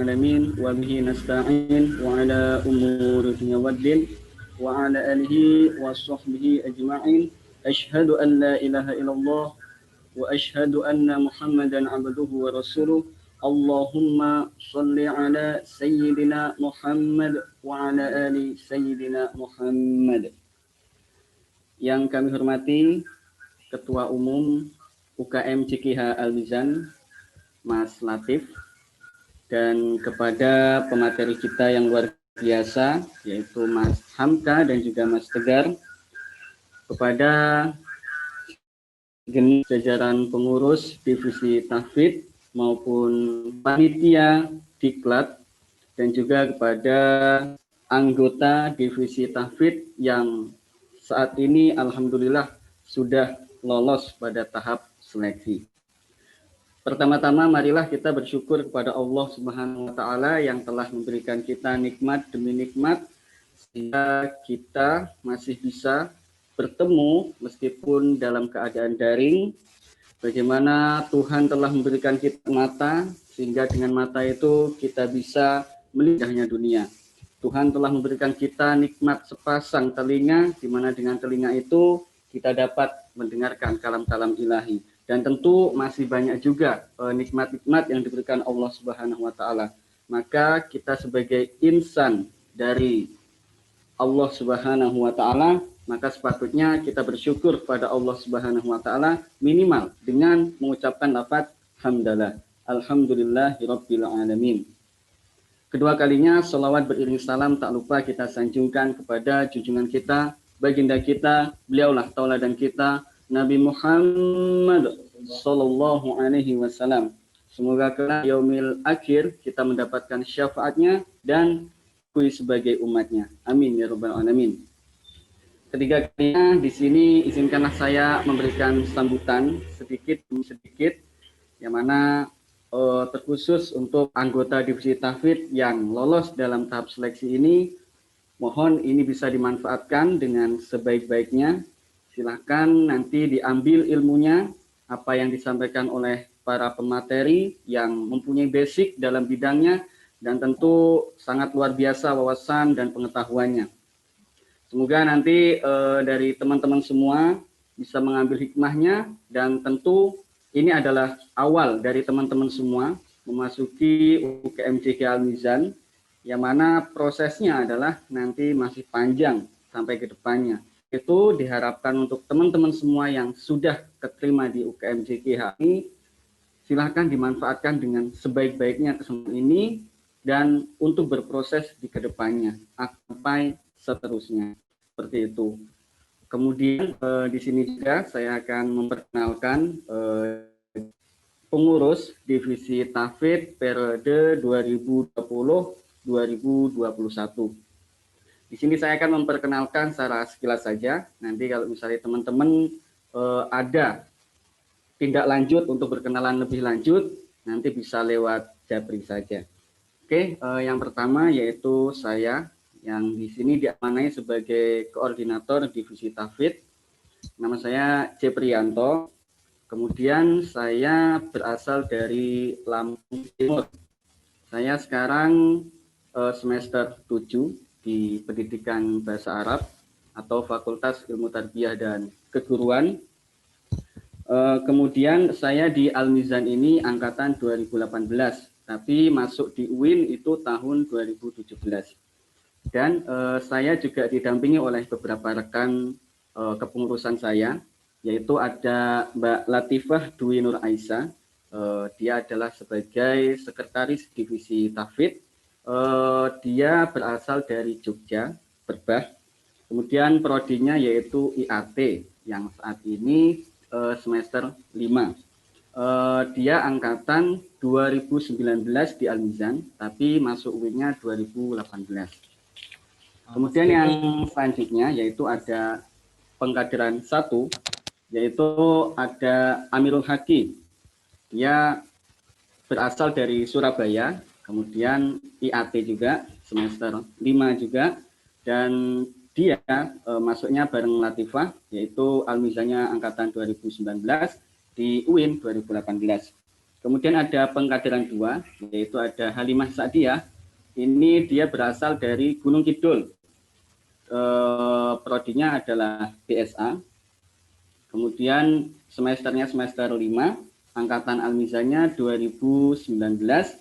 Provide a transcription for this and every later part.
Alamin wa bihi nasta'in wa ala umuri dunya waddin wa ala alihi wa sahbihi ajma'in. Asyhadu an la ilaha illallah wa asyhadu anna Muhammadan abduhu wa rasuluh. Allahumma salli ala sayyidina Muhammad wa ala ali sayyidina Muhammad. Yang kami hormati Ketua Umum UKM CKH Al-Mizan, Mas Latif, dan kepada pemateri kita yang luar biasa, yaitu Mas Hamka dan juga Mas Tegar, kepada jajaran pengurus divisi tahfidz maupun panitia diklat, dan juga kepada anggota divisi tahfidz yang saat ini alhamdulillah sudah lolos pada tahap seleksi. Pertama-tama marilah kita bersyukur kepada Allah Subhanahu wa taala yang telah memberikan kita nikmat demi nikmat sehingga kita masih bisa bertemu meskipun dalam keadaan daring. Bagaimana Tuhan telah memberikan kita mata sehingga dengan mata itu kita bisa melihat dunia. Tuhan telah memberikan kita nikmat sepasang telinga, di mana dengan telinga itu kita dapat mendengarkan kalam-kalam ilahi. Dan tentu masih banyak juga nikmat-nikmat yang diberikan Allah Subhanahu wa taala. Maka kita sebagai insan dari Allah Subhanahu wa taala, maka sepatutnya kita bersyukur kepada Allah Subhanahu wa taala minimal dengan mengucapkan lafaz hamdalah. Alhamdulillahirabbil alamin. Kedua kalinya selawat beriring salam tak lupa kita sanjungkan kepada junjungan kita, baginda kita, beliaulah tauladan kita, Nabi Muhammad sallallahu alaihi wasallam. Semoga kelak yaumil akhir kita mendapatkan syafaatnya dan kui sebagai umatnya. Amin ya rabbal alamin. Ketiga kalinya di sini izinkanlah saya memberikan sambutan sedikit demi sedikit, yang mana terkhusus untuk anggota divisi tahfidz yang lolos dalam tahap seleksi ini. Mohon ini bisa dimanfaatkan dengan sebaik-baiknya. Silakan nanti diambil ilmunya, apa yang disampaikan oleh para pemateri yang mempunyai basic dalam bidangnya dan tentu sangat luar biasa wawasan dan pengetahuannya. Semoga nanti dari teman-teman semua bisa mengambil hikmahnya, dan tentu ini adalah awal dari teman-teman semua memasuki UKM CKH Al-Mizan, yang mana prosesnya adalah nanti masih panjang sampai ke depannya. Itu diharapkan untuk teman-teman semua yang sudah keterima di UKM CKH ini, silahkan dimanfaatkan dengan sebaik-baiknya kesempatan ini dan untuk berproses di kedepannya sampai seterusnya. Seperti itu. Kemudian di sini juga saya akan memperkenalkan pengurus divisi tahfidz periode 2020-2021. Di sini saya akan memperkenalkan secara sekilas saja. Nanti kalau misalnya teman-teman ada tindak lanjut untuk berkenalan lebih lanjut, nanti bisa lewat japri saja. Oke, yang pertama yaitu saya yang di sini diamanai sebagai koordinator divisi tahfidz. Nama saya Ceprianto. Kemudian saya berasal dari Lampung Timur. Saya sekarang semester 7 di Pendidikan Bahasa Arab atau Fakultas Ilmu Tarbiyah dan Keguruan. Kemudian saya di Al-Mizan ini angkatan 2018, tapi masuk di UIN itu tahun 2017. Dan saya juga didampingi oleh beberapa rekan kepengurusan saya, yaitu ada Mbak Latifah Dwi Nur Aisyah. Dia adalah sebagai sekretaris divisi tahfidz. Dia berasal dari Jogja, Berbah. Kemudian prodinya yaitu IAT yang saat ini semester 5. Dia angkatan 2019 di Al-Mizan, tapi masuk UIN-nya 2018. Kemudian yang selanjutnya yaitu ada pengkaderan 1, yaitu ada Amirul Haki. Dia berasal dari Surabaya, kemudian IAT juga, semester 5 juga. dan dia masuknya bareng Latifah, yaitu Al-Mizannya angkatan 2019 di UIN 2018. Kemudian ada pengkaderan 2, yaitu ada Halimah Sa'diyah. Ini dia berasal dari Gunung Kidul. Prodinya adalah BSA. Kemudian semesternya semester 5, angkatan Al-Mizannya 2019,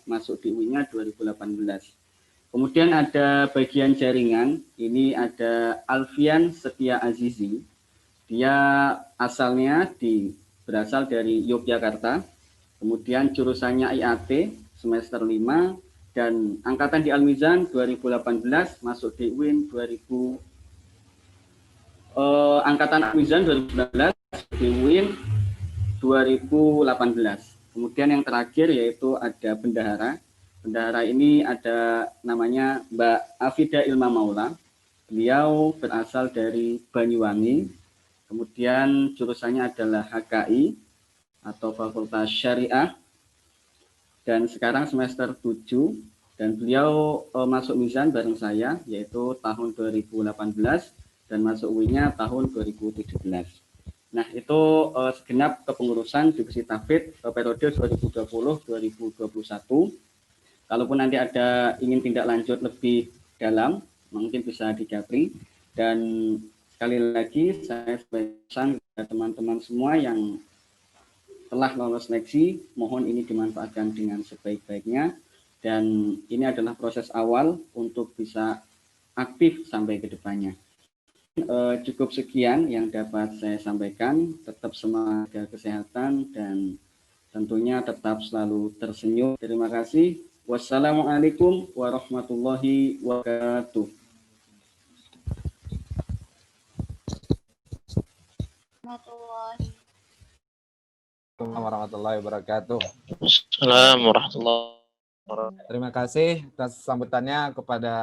masuk di UIN-nya 2018. Kemudian ada bagian jaringan, ini ada Alfian Setia Azizi. Dia asalnya berasal dari Yogyakarta. Kemudian jurusannya IAT semester 5 dan angkatan di Al-Mizan 2018, masuk di UIN 2000. Angkatan Al-Mizan 2019 di UIN 2018. Kemudian yang terakhir yaitu ada bendahara. Bendahara ini ada namanya Mbak Afida Ilma Maula. Beliau berasal dari Banyuwangi. Kemudian jurusannya adalah HKI atau Fakultas Syariah. Dan sekarang semester 7. Dan beliau masuk Mizan bareng saya, yaitu tahun 2018 dan masuk UI-nya tahun 2017. Nah, itu segenap kepengurusan divisi Tahfidz periode 2020-2021. Kalaupun nanti ada ingin tindak lanjut lebih dalam, mungkin bisa digabri. Dan sekali lagi saya pesan kepada teman-teman semua yang telah lolos seleksi, mohon ini dimanfaatkan dengan sebaik-baiknya. Dan ini adalah proses awal untuk bisa aktif sampai ke depannya. Cukup sekian yang dapat saya sampaikan. Tetap semangat, kesehatan, dan tentunya tetap selalu tersenyum. Terima kasih. Wassalamualaikum warahmatullahi wabarakatuh. Warahmatullahi wabarakatuh. Assalamualaikum warahmatullahi wabarakatuh. Terima kasih atas sambutannya kepada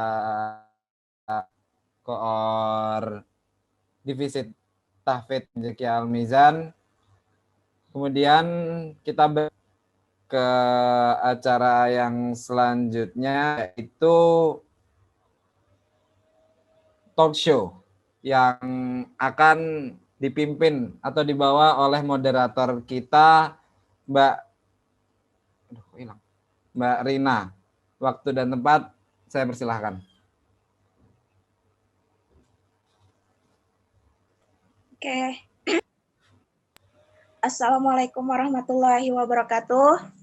Koor Divisi Tahfidz Zaki Al-Mizan. Kemudian kita ke acara yang selanjutnya, yaitu talk show yang akan dipimpin atau dibawa oleh moderator kita Mbak Rina. Waktu dan tempat saya persilahkan. Oke. Assalamualaikum warahmatullahi wabarakatuh.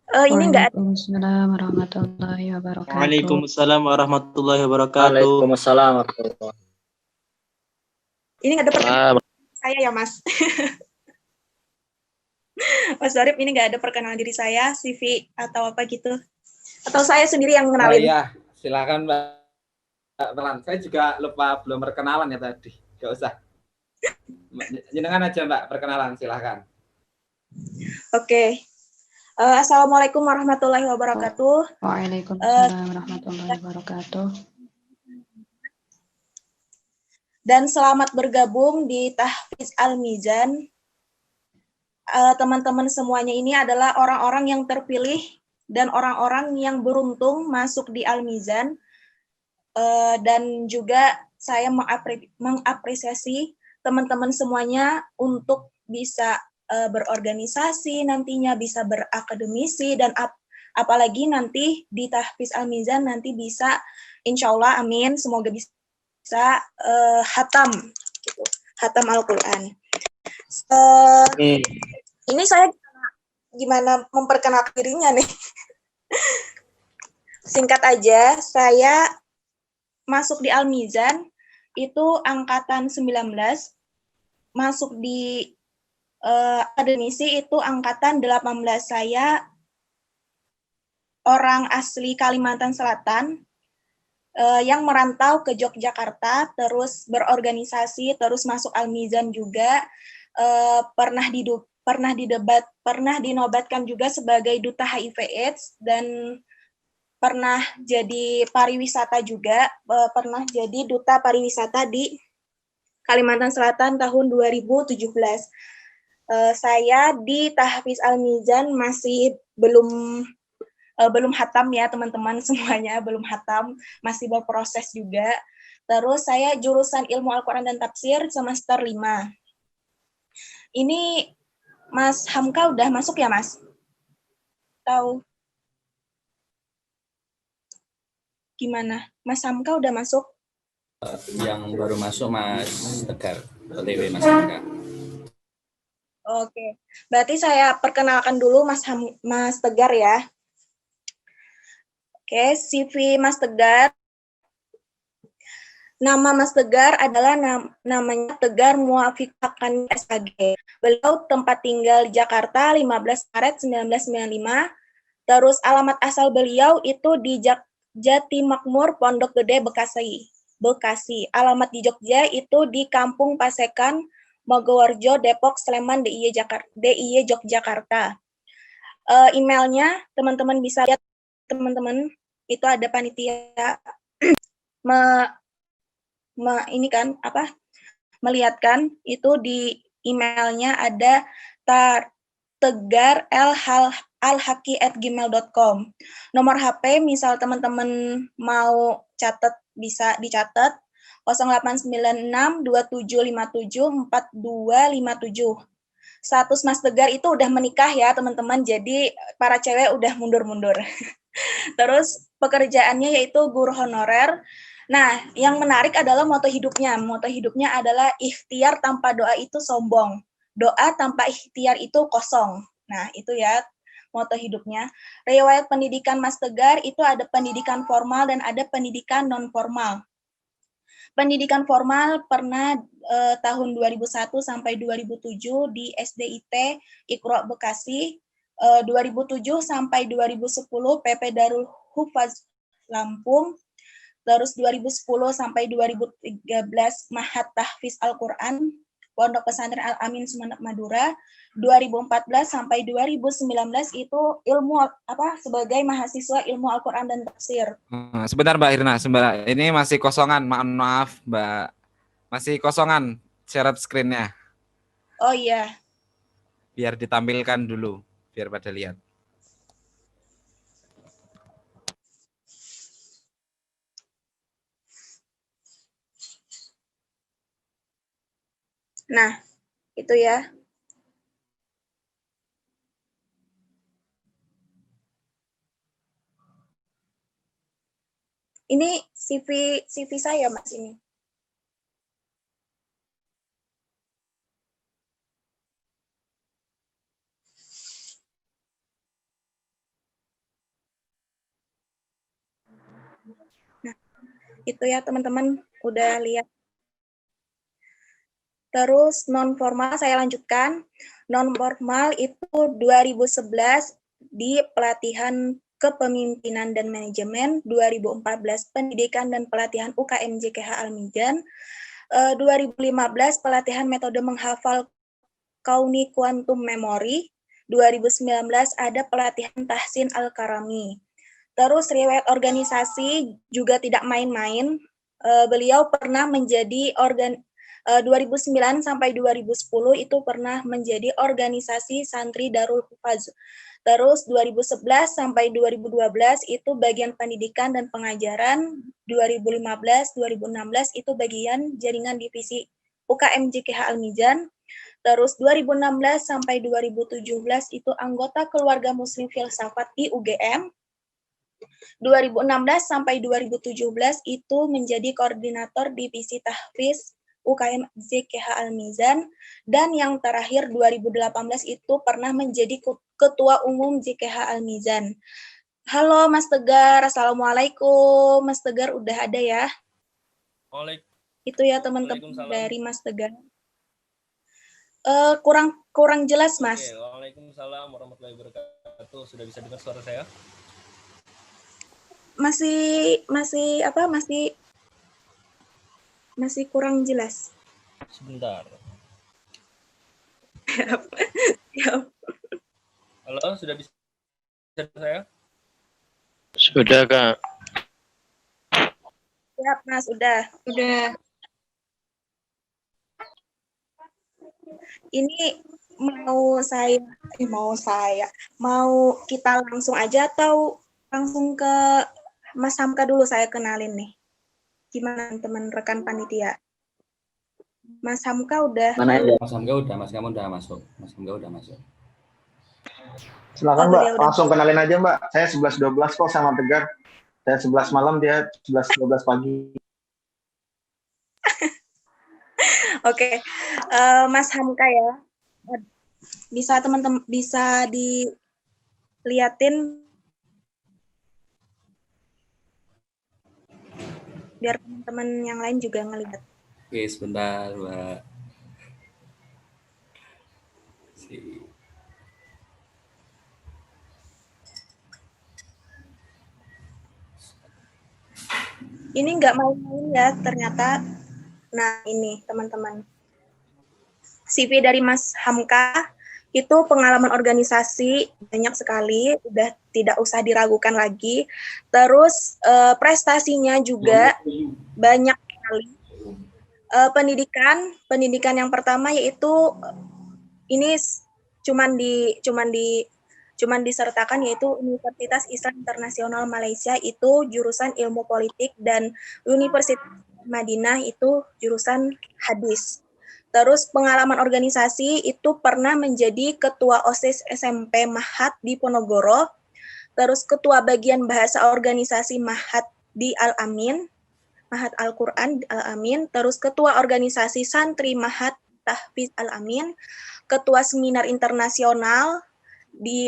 Ini enggak ada. Waalaikumsalam warahmatullahi wabarakatuh. Waalaikumsalam warahmatullahi wabarakatuh. Waalaikumsalam warahmatullahi wabarakatuh. Ini enggak ada perkenalan saya ya, Mas. Mas Dorip, ini enggak ada perkenalan diri saya, CV atau apa gitu. Atau saya sendiri yang mengenalin. Oh iya, silakan Mbak Pelan. Saya juga lupa belum perkenalan ya tadi. Enggak usah. Jenengan aja Mbak perkenalan, silakan. Oke. Assalamualaikum warahmatullahi wabarakatuh. Waalaikumsalam warahmatullahi wabarakatuh. Dan selamat bergabung di Tahfidz Al-Mizan. Teman-teman semuanya ini adalah orang-orang yang terpilih dan orang-orang yang beruntung masuk di Al-Mizan. Dan juga saya mengapresiasi teman-teman semuanya untuk bisa berorganisasi, nantinya bisa berakademisi, dan apalagi nanti di Tahfidz Al-Mizan nanti bisa, insya Allah, amin, semoga bisa hatam, gitu, hatam Al-Quran. Ini saya gimana memperkenalkan dirinya nih? Singkat aja, saya masuk di Al-Mizan itu angkatan 19, masuk di akademisi itu angkatan 18. Saya orang asli Kalimantan Selatan yang merantau ke Yogyakarta, terus berorganisasi, terus masuk Al-Mizan juga, pernah dinobatkan juga sebagai duta HIV/AIDS, dan pernah jadi pariwisata juga, pernah jadi duta pariwisata di Kalimantan Selatan tahun 2017. Saya di Tahfidz Al-Mizan masih belum belum hatam ya teman-teman, semuanya belum hatam, masih berproses juga. Terus saya jurusan Ilmu Al-Quran dan Tafsir semester 5. Ini Mas Hamka udah masuk ya, Mas? Tahu gimana? Mas Hamka udah masuk? Yang baru masuk Mas Tegar, OTW Mas Tegar. Oke, berarti saya perkenalkan dulu Mas Tegar ya. Oke, CV Mas Tegar. Nama Mas Tegar adalah namanya Tegar Muafiq Haqqani SHG. Beliau tempat tinggal di Jakarta 15 Maret 1995. Terus alamat asal beliau itu di Jatimakmur, Pondok Gede, Bekasi. Alamat di Jogja itu di Kampung Pasekan, Mogowarjo, Depok, Sleman, DIY Yogyakarta. Emailnya teman-teman bisa lihat, teman-teman, itu ada panitia melihatkan itu di emailnya ada tegar.alhaki@gmail.com. Nomor HP misal teman-teman mau catat bisa dicatat 089627574257. Status Mas Tegar itu udah menikah ya teman-teman, jadi para cewek udah mundur-mundur. Terus pekerjaannya yaitu guru honorer. Nah, yang menarik adalah moto hidupnya. Moto hidupnya adalah ikhtiar tanpa doa itu sombong. Doa tanpa ikhtiar itu kosong. Nah, itu ya moto hidupnya. Riwayat pendidikan Mas Tegar itu ada pendidikan formal dan ada pendidikan non-formal. Pendidikan formal pernah tahun 2001 sampai 2007 di SDIT Iqra Bekasi, 2007 sampai 2010 PP Darul Hufaz Lampung, terus 2010 sampai 2013 Mahat Tahfiz Al-Quran, Pondok Pesantren Al-Amin Sumeneb Madura, 2014 sampai 2019 itu sebagai mahasiswa Ilmu Al-Quran dan Tafsir. Sebentar Mbak Irna, ini masih kosongan, maaf Mbak. Masih kosongan share screen-nya. Oh iya. Biar ditampilkan dulu, biar pada lihat. Nah, itu ya. Ini CV saya, Mas, ini. Nah, itu ya teman-teman, udah lihat. Terus non-formal saya lanjutkan. Non-formal itu 2011 di pelatihan kepemimpinan dan manajemen, 2014 pendidikan dan pelatihan UKM JKH Al-Mizan, 2015 pelatihan metode menghafal Kauni Quantum Memory, 2019 ada pelatihan Tahsin Al-Karami. Terus riwayat organisasi juga tidak main-main. Beliau pernah menjadi 2009 sampai 2010 itu pernah menjadi organisasi santri Darul Hufaz. Terus 2011 sampai 2012 itu bagian pendidikan dan pengajaran, 2015 2016 itu bagian jaringan divisi UKM JKH Al-Mizan. Terus 2016 sampai 2017 itu anggota keluarga muslim filsafat di UGM. 2016 sampai 2017 itu menjadi koordinator divisi tahfiz UKM JKH Al-Mizan, dan yang terakhir 2018 itu pernah menjadi ketua umum JKH Al-Mizan. Halo Mas Tegar, Assalamualaikum. Mas Tegar udah ada ya? Itu ya teman-teman dari Mas Tegar. Kurang jelas Mas. Oke, Waalaikumsalam warahmatullahi wabarakatuh. Sudah bisa dengar suara saya? Masih kurang jelas. Sebentar. Siap. Halo, sudah bisa dengar saya? Sudah, Kak. Siap, Mas, udah. Ini mau kita langsung aja atau Langsung ke Mas Hamka dulu saya kenalin nih. Gimana teman rekan panitia? Mas Hamka udah. Mana ya? Mas Hamka udah, Mas kamu udah masuk. Mas Hamka udah masuk. Silakan Oh, Mbak, beliau udah. langsung kenalin aja Mbak. Saya 11.12 kok sama Tegar. Saya 11 malam, dia 11.12 pagi. Oke, Mas Hamka ya. Bisa teman-teman bisa diliatin biar teman-teman yang lain juga ngelihat. Oke, sebentar, Mbak. Ini nggak main-main ya ternyata. Nah ini teman-teman. CV dari Mas Hamka itu pengalaman organisasi banyak sekali, udah tidak usah diragukan lagi. Terus prestasinya juga banyak sekali. Pendidikan yang pertama yaitu ini cuman disertakan yaitu Universitas Islam Internasional Malaysia itu jurusan Ilmu Politik dan Universitas Madinah itu jurusan Hadis. Terus pengalaman organisasi itu pernah menjadi ketua OSIS SMP Mahat di Ponorogo, terus ketua bagian bahasa organisasi Mahat di Al-Amin, Mahat Al-Quran Al-Amin, terus ketua organisasi santri Mahat Tahfiz Al-Amin, ketua seminar internasional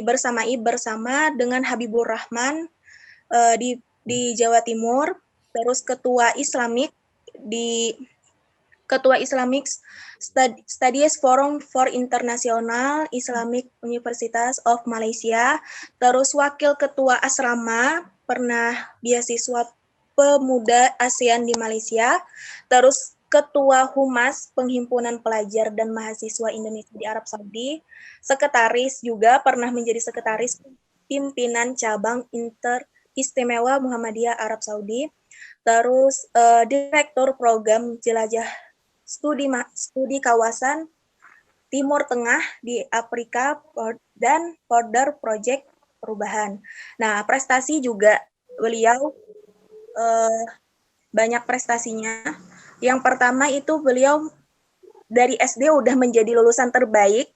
bersama dengan Habibur Rahman di Jawa Timur, terus ketua Islamic Studies Forum for International Islamic Universitas of Malaysia, terus wakil ketua asrama, pernah beasiswa pemuda ASEAN di Malaysia, terus ketua Humas Penghimpunan Pelajar dan Mahasiswa Indonesia di Arab Saudi, sekretaris juga pernah menjadi sekretaris pimpinan cabang Istimewa Muhammadiyah Arab Saudi, terus direktur program jelajah studi kawasan Timur Tengah di Afrika dan Border Project Perubahan. Nah, prestasi juga beliau banyak prestasinya. Yang pertama itu beliau dari SD udah menjadi lulusan terbaik,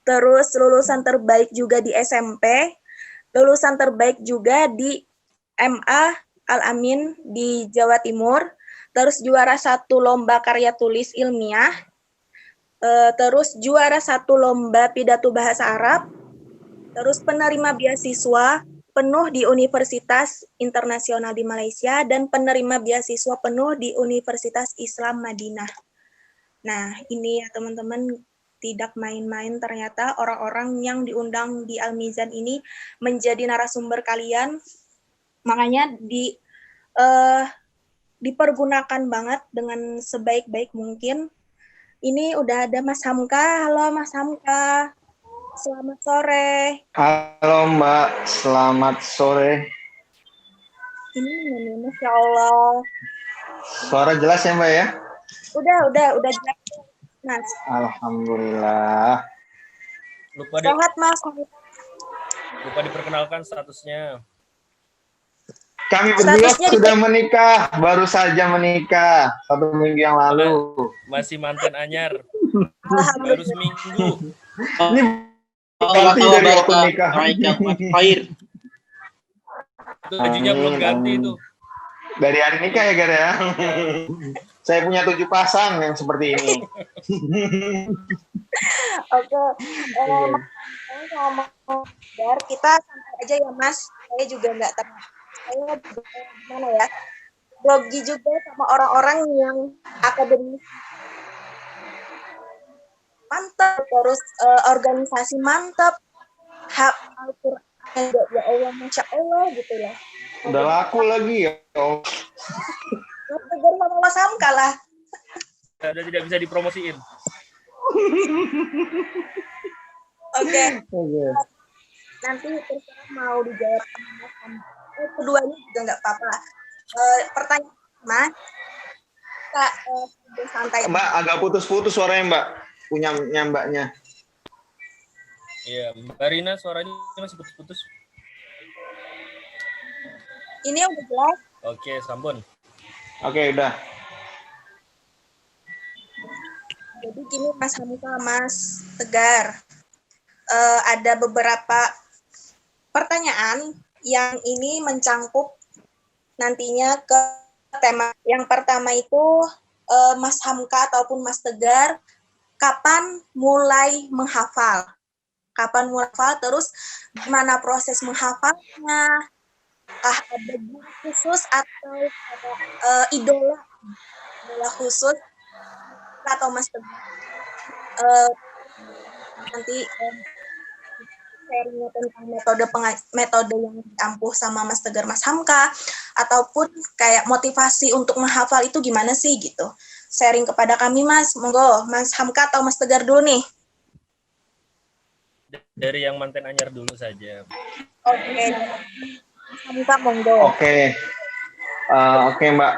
terus lulusan terbaik juga di SMP, lulusan terbaik juga di MA Al-Amin di Jawa Timur, terus juara 1 lomba karya tulis ilmiah, terus juara 1 lomba pidato bahasa Arab, terus penerima beasiswa penuh di Universitas Internasional di Malaysia, dan penerima beasiswa penuh di Universitas Islam Madinah. Nah, ini ya teman-teman, tidak main-main ternyata orang-orang yang diundang di Al-Mizan ini menjadi narasumber kalian. Makanya dipergunakan banget dengan sebaik-baik mungkin. Ini udah ada Mas Hamka. Halo Mas Hamka. Selamat sore. Halo Mbak, selamat sore. Ini Masya Allah. Suara jelas ya Mbak ya? Udah jelas. Mas. Alhamdulillah. Sehat Mas. Lupa diperkenalkan statusnya. Kami berdua sudah menikah, baru saja menikah 1 minggu yang lalu. Masih mantan anyar. Baru seminggu. Ini ganti dari waktu nikah. Itu bajunya belum ganti itu. Dari hari nikah ya Gar ya. Saya punya 7 pasang yang seperti ini. Oke. Biar kita santai aja ya Mas. Saya juga nggak tahu. Saya gimana ya? Grogi juga sama orang-orang yang akademis mantap, terus organisasi mantap, Al-Quran ya Allah, Masya Allah gitu ya. Udah laku lagi ya. Tegur sama Mas Hamka lah. Udah tidak bisa dipromosiin. Oke. Nanti terserah mau dijawab sama Mas Hamka. Keduanya juga nggak apa-apa. Pertanyaan Mas, Kak, santai. Mbak agak putus-putus suaranya Mbak. Punya Mbaknya. Iya, Mbak Rina suaranya masih putus-putus. Ini udah jelas? Oke, sampun. Oke, udah. Jadi gini Mas Hamka, Mas Tegar. Ada beberapa pertanyaan yang ini mencangkup nantinya ke tema. Yang pertama itu Mas Hamka ataupun Mas Tegar, kapan mulai menghafal? Kapan mulai menghafal? Terus gimana proses menghafalnya? Apakah ada guru khusus atau idola khusus atau Mas Tegar? Nanti sharingnya tentang metode yang diampuh sama Mas Tegar, Mas Hamka, ataupun kayak motivasi untuk menghafal itu gimana sih gitu. Sharing kepada kami Mas, monggo Mas Hamka atau Mas Tegar dulu nih. Dari yang manten anyar dulu saja. Oke. Mas Hamka monggo. Oke. Oke Mbak,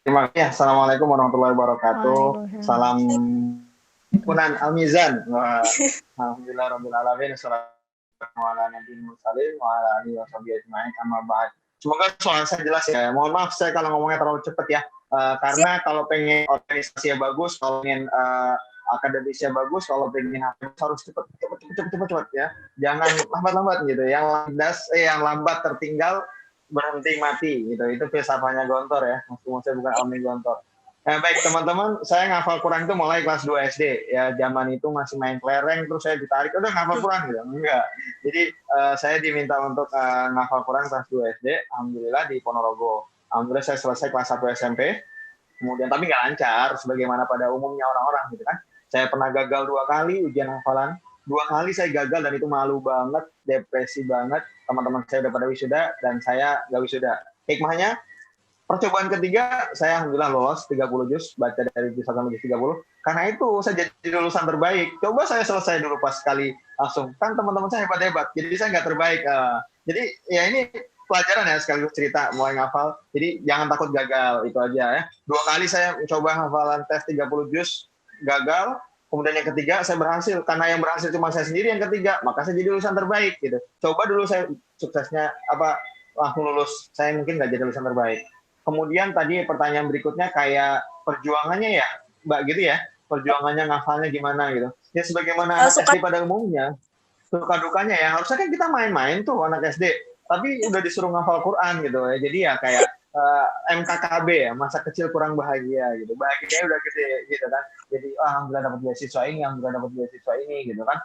terima kasih. Assalamualaikum warahmatullahi wabarakatuh. Salam Punan Al-Mizan. Alhamdulillah rabbil alamin. Assalamualaikum warahmatullahi wabarakatuh. Semoga suara saya jelas ya. Mohon maaf saya kalau ngomongnya terlalu cepat ya. Karena kalau pengen organisasinya bagus, kalau pengen akademisnya bagus, kalau pengen harus cepat ya. Jangan lambat-lambat gitu. Yang lambat tertinggal, berhenti mati gitu. Itu filsafatnya Gontor ya. Meskipun saya bukan alumni Gontor. Baik teman-teman, saya ngafal Quran itu mulai kelas 2 SD. Ya zaman itu masih main kelereng, terus saya ditarik, udah ngafal Quran gitu. Enggak. Jadi saya diminta untuk ngafal Quran kelas 2 SD. Alhamdulillah di Ponorogo. Alhamdulillah saya selesai kelas 1 SMP. Kemudian tapi nggak lancar, sebagaimana pada umumnya orang-orang gitu kan. Saya pernah gagal 2 kali ujian hafalan. 2 kali saya gagal dan itu malu banget, depresi banget. Teman-teman saya udah pada wisuda dan saya nggak wisuda. Hikmahnya, percobaan ketiga, saya alhamdulillah lolos 30 juz, baca dari juz 1 sampai juz 30. Karena itu saya jadi lulusan terbaik. Coba saya selesai dulu pas sekali langsung. Kan teman-teman saya hebat-hebat, jadi saya nggak terbaik. Jadi ya ini pelajaran ya, sekaligus cerita mulai ngafal. Jadi jangan takut gagal, itu aja ya. 2 kali saya mencoba hafalan tes 30 juz, gagal. Kemudian yang ketiga saya berhasil. Karena yang berhasil cuma saya sendiri yang ketiga, maka saya jadi lulusan terbaik gitu. Coba dulu saya suksesnya langsung lulus, saya mungkin nggak jadi lulusan terbaik. Kemudian tadi pertanyaan berikutnya kayak perjuangannya ya, Mbak gitu ya, perjuangannya ngafalnya gimana gitu. Ya sebagaimana anak SD pada umumnya, suka dukanya ya, harusnya kan kita main-main tuh anak SD, tapi udah disuruh ngafal Quran gitu ya. Jadi ya kayak MKKB ya, masa kecil kurang bahagia gitu. Bahagianya udah gede gitu kan. Jadi alhamdulillah dapat beasiswa ini, alhamdulillah dapat beasiswa ini gitu kan.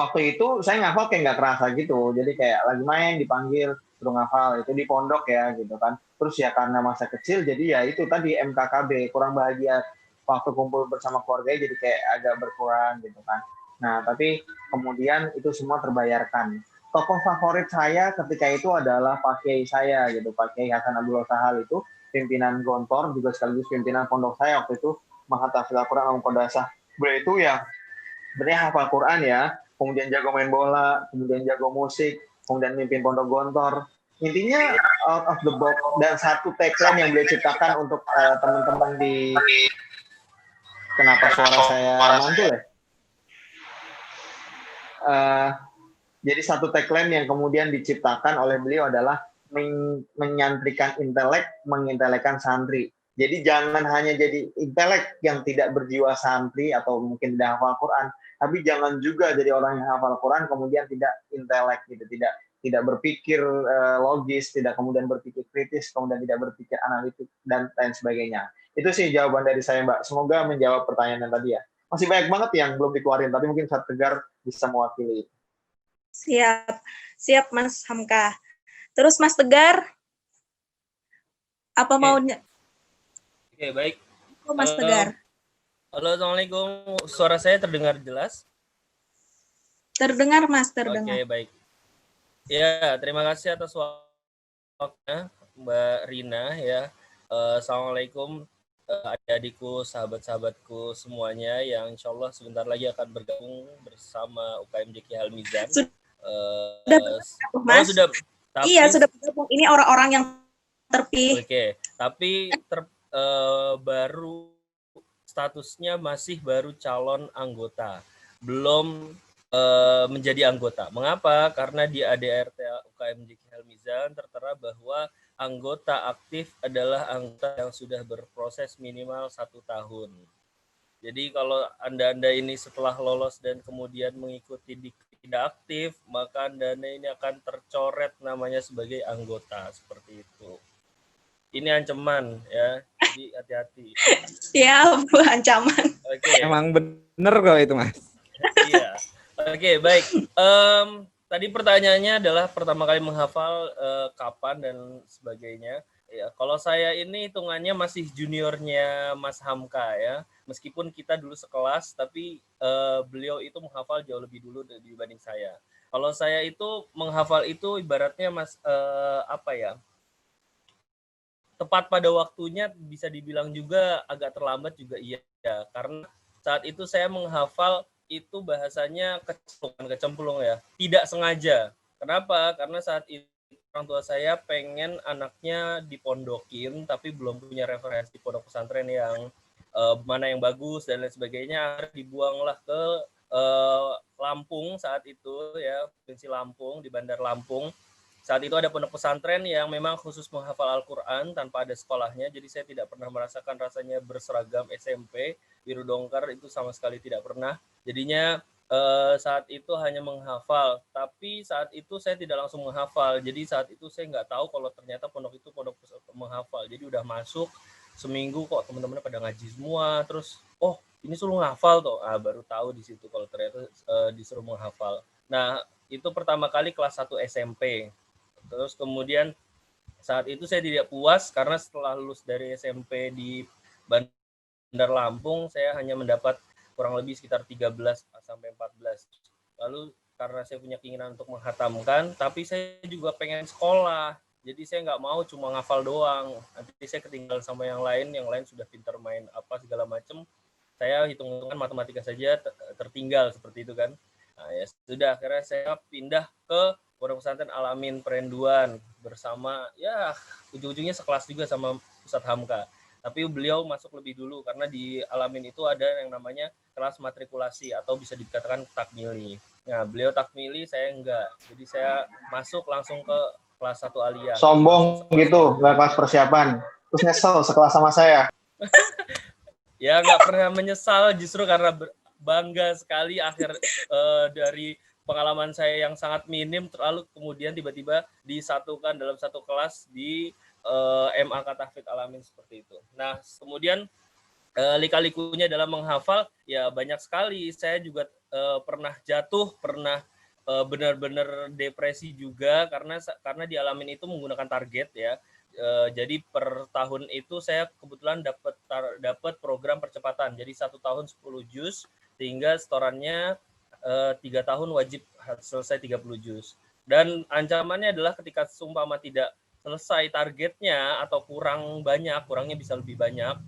Waktu itu saya ngafal kayak nggak kerasa gitu. Jadi kayak lagi main dipanggil suruh ngafal, itu di pondok ya gitu kan. Terus ya karena masa kecil jadi ya itu tadi MKKB, kurang bahagia waktu kumpul bersama keluarga jadi kayak agak berkurang gitu kan. Nah tapi kemudian itu semua terbayarkan. Tokoh favorit saya ketika itu adalah Pak Kiai saya gitu, Pak Kiai Hasan Abdullah Sahal itu pimpinan Gontor juga sekaligus pimpinan pondok saya waktu itu, menghafal Al-Quran Al-Qadasah. Beliau itu ya sebenarnya hafal Quran ya, kemudian jago main bola, kemudian jago musik, kemudian mimpin pondok Gontor. Intinya out of the box, dan satu tagline yang beliau ciptakan untuk teman-teman di kenapa suara saya mantul ya? Jadi satu tagline yang kemudian diciptakan oleh beliau adalah menyantrikan intelek, mengintelekkan santri. Jadi jangan hanya jadi intelek yang tidak berjiwa santri atau mungkin tidak hafal Quran, tapi jangan juga jadi orang yang hafal Quran kemudian tidak intelek gitu, tidak berpikir logis, tidak kemudian berpikir kritis, kemudian tidak berpikir analitik dan lain sebagainya. Itu sih jawaban dari saya, Mbak. Semoga menjawab pertanyaan yang tadi ya. Masih banyak banget yang belum dikeluarin, tapi mungkin Ustaz Tegar bisa mewakili. Siap Mas Hamka. Terus Mas Tegar, apa maunya? Oke, baik. Mas Tegar. Halo, Assalamualaikum. Suara saya terdengar jelas? Terdengar, Mas, terdengar. Oke, baik. Ya, terima kasih atas waktunya, Mbak Rina ya. Assalamualaikum adik-adikku, sahabat-sahabatku semuanya yang insya Allah sebentar lagi akan bergabung bersama UKM JQ Al-Mizan. Mas. Sudah. Tapi, iya, sudah bergabung. Ini orang-orang yang terpilih. Oke, tapi baru statusnya masih baru calon anggota, belum menjadi anggota. Mengapa? Karena di ADRT UKM JK Al-Mizan tertera bahwa anggota aktif adalah anggota yang sudah berproses minimal 1 tahun. Jadi kalau Anda ini setelah lolos dan kemudian mengikuti tidak aktif, maka Anda ini akan tercoret namanya sebagai anggota, seperti itu. Ini ancaman ya, jadi hati-hati. Siap, ancaman. Oke. Emang bener kok itu, Mas. Iya. Oke, baik. Tadi pertanyaannya adalah pertama kali menghafal kapan dan sebagainya. Ya, kalau saya ini hitungannya masih juniornya Mas Hamka ya. Meskipun kita dulu sekelas, tapi beliau itu menghafal jauh lebih dulu dibanding saya. Kalau saya itu menghafal itu ibaratnya apa ya? Tepat pada waktunya, bisa dibilang juga agak terlambat juga iya. Karena saat itu saya menghafal itu bahasanya kecemplung ya. Tidak sengaja. Kenapa? Karena saat itu orang tua saya pengen anaknya dipondokin, tapi belum punya referensi pondok pesantren yang mana yang bagus dan lain sebagainya. Dibuanglah ke Lampung saat itu ya, Provinsi Lampung, di Bandar Lampung. Saat itu ada pondok pesantren yang memang khusus menghafal Al-Quran tanpa ada sekolahnya, jadi saya tidak pernah merasakan rasanya berseragam SMP, biru dongker, itu sama sekali tidak pernah. Jadinya saat itu hanya menghafal, tapi saat itu saya tidak langsung menghafal, jadi saat itu saya nggak tahu kalau ternyata pondok itu pondok menghafal. Jadi udah masuk seminggu kok teman-teman pada ngaji semua, terus oh ini suruh menghafal tuh, baru tahu di situ kalau ternyata disuruh menghafal. Nah itu pertama kali kelas 1 SMP. Terus kemudian saat itu saya tidak puas karena setelah lulus dari SMP di Bandar Lampung, saya hanya mendapat kurang lebih sekitar 13 sampai 14. Lalu karena saya punya keinginan untuk menghatamkan, tapi saya juga pengen sekolah. Jadi saya nggak mau cuma ngafal doang. Nanti saya ketinggalan sama yang lain sudah pintar main apa segala macam. Saya hitung-hitungan matematika saja tertinggal seperti itu kan. Nah, ya sudah, akhirnya saya pindah ke Pondok Pesantren Al-Amin Perenduan bersama ya ujung-ujungnya sekelas juga sama Ustadz Hamka. Tapi beliau masuk lebih dulu karena di Al-Amin itu ada yang namanya kelas matrikulasi atau bisa dikatakan takmili. Nah, beliau takmili, saya enggak. Jadi saya masuk langsung ke kelas 1 aliyah. Sombong gitu, nggak kelas persiapan. Terus nyesel sekelas sama saya. Ya nggak pernah menyesal, justru karena bangga sekali dari pengalaman saya yang sangat minim, terlalu kemudian tiba-tiba disatukan dalam satu kelas di MA Tahfidz Al-Amin seperti itu. Nah, kemudian lika-likunya dalam menghafal ya banyak sekali. Saya juga pernah jatuh, pernah benar-benar depresi juga karena di Al-Amin itu menggunakan target ya. Jadi per tahun itu saya kebetulan dapat program percepatan. Jadi 1 tahun 10 juz sehingga setorannya 3 tahun wajib selesai 30 juz. Dan ancamannya adalah ketika seumpama tidak selesai targetnya atau kurangnya bisa lebih banyak,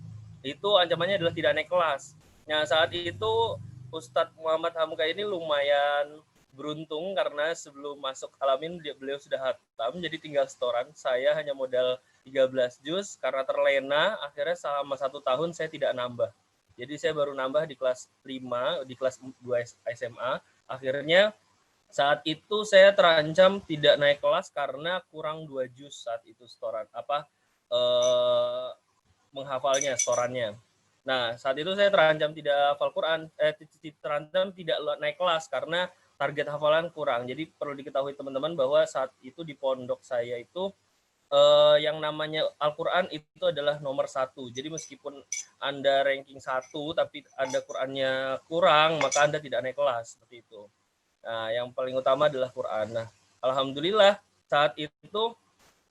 itu ancamannya adalah tidak naik kelas. Nah, saat itu Ustadz Muhammad Hamka ini lumayan beruntung karena sebelum masuk Al-Amin beliau sudah hatam, jadi tinggal setoran. Saya hanya modal 13 juz, karena terlena akhirnya selama 1 tahun saya tidak nambah. Jadi saya baru nambah di kelas 5, di kelas 2 SMA. Akhirnya saat itu saya terancam tidak naik kelas karena kurang 2 juz saat itu setoran menghafalnya, setorannya. Nah, saat itu saya terancam tidak hafal Quran, terancam tidak naik kelas karena target hafalan kurang. Jadi perlu diketahui teman-teman bahwa saat itu di pondok saya itu yang namanya Al-Quran itu adalah nomor 1. Jadi meskipun Anda ranking 1 tapi Anda Qurannya kurang, maka Anda tidak naik kelas seperti itu. Nah, yang paling utama adalah Quran. Nah, alhamdulillah saat itu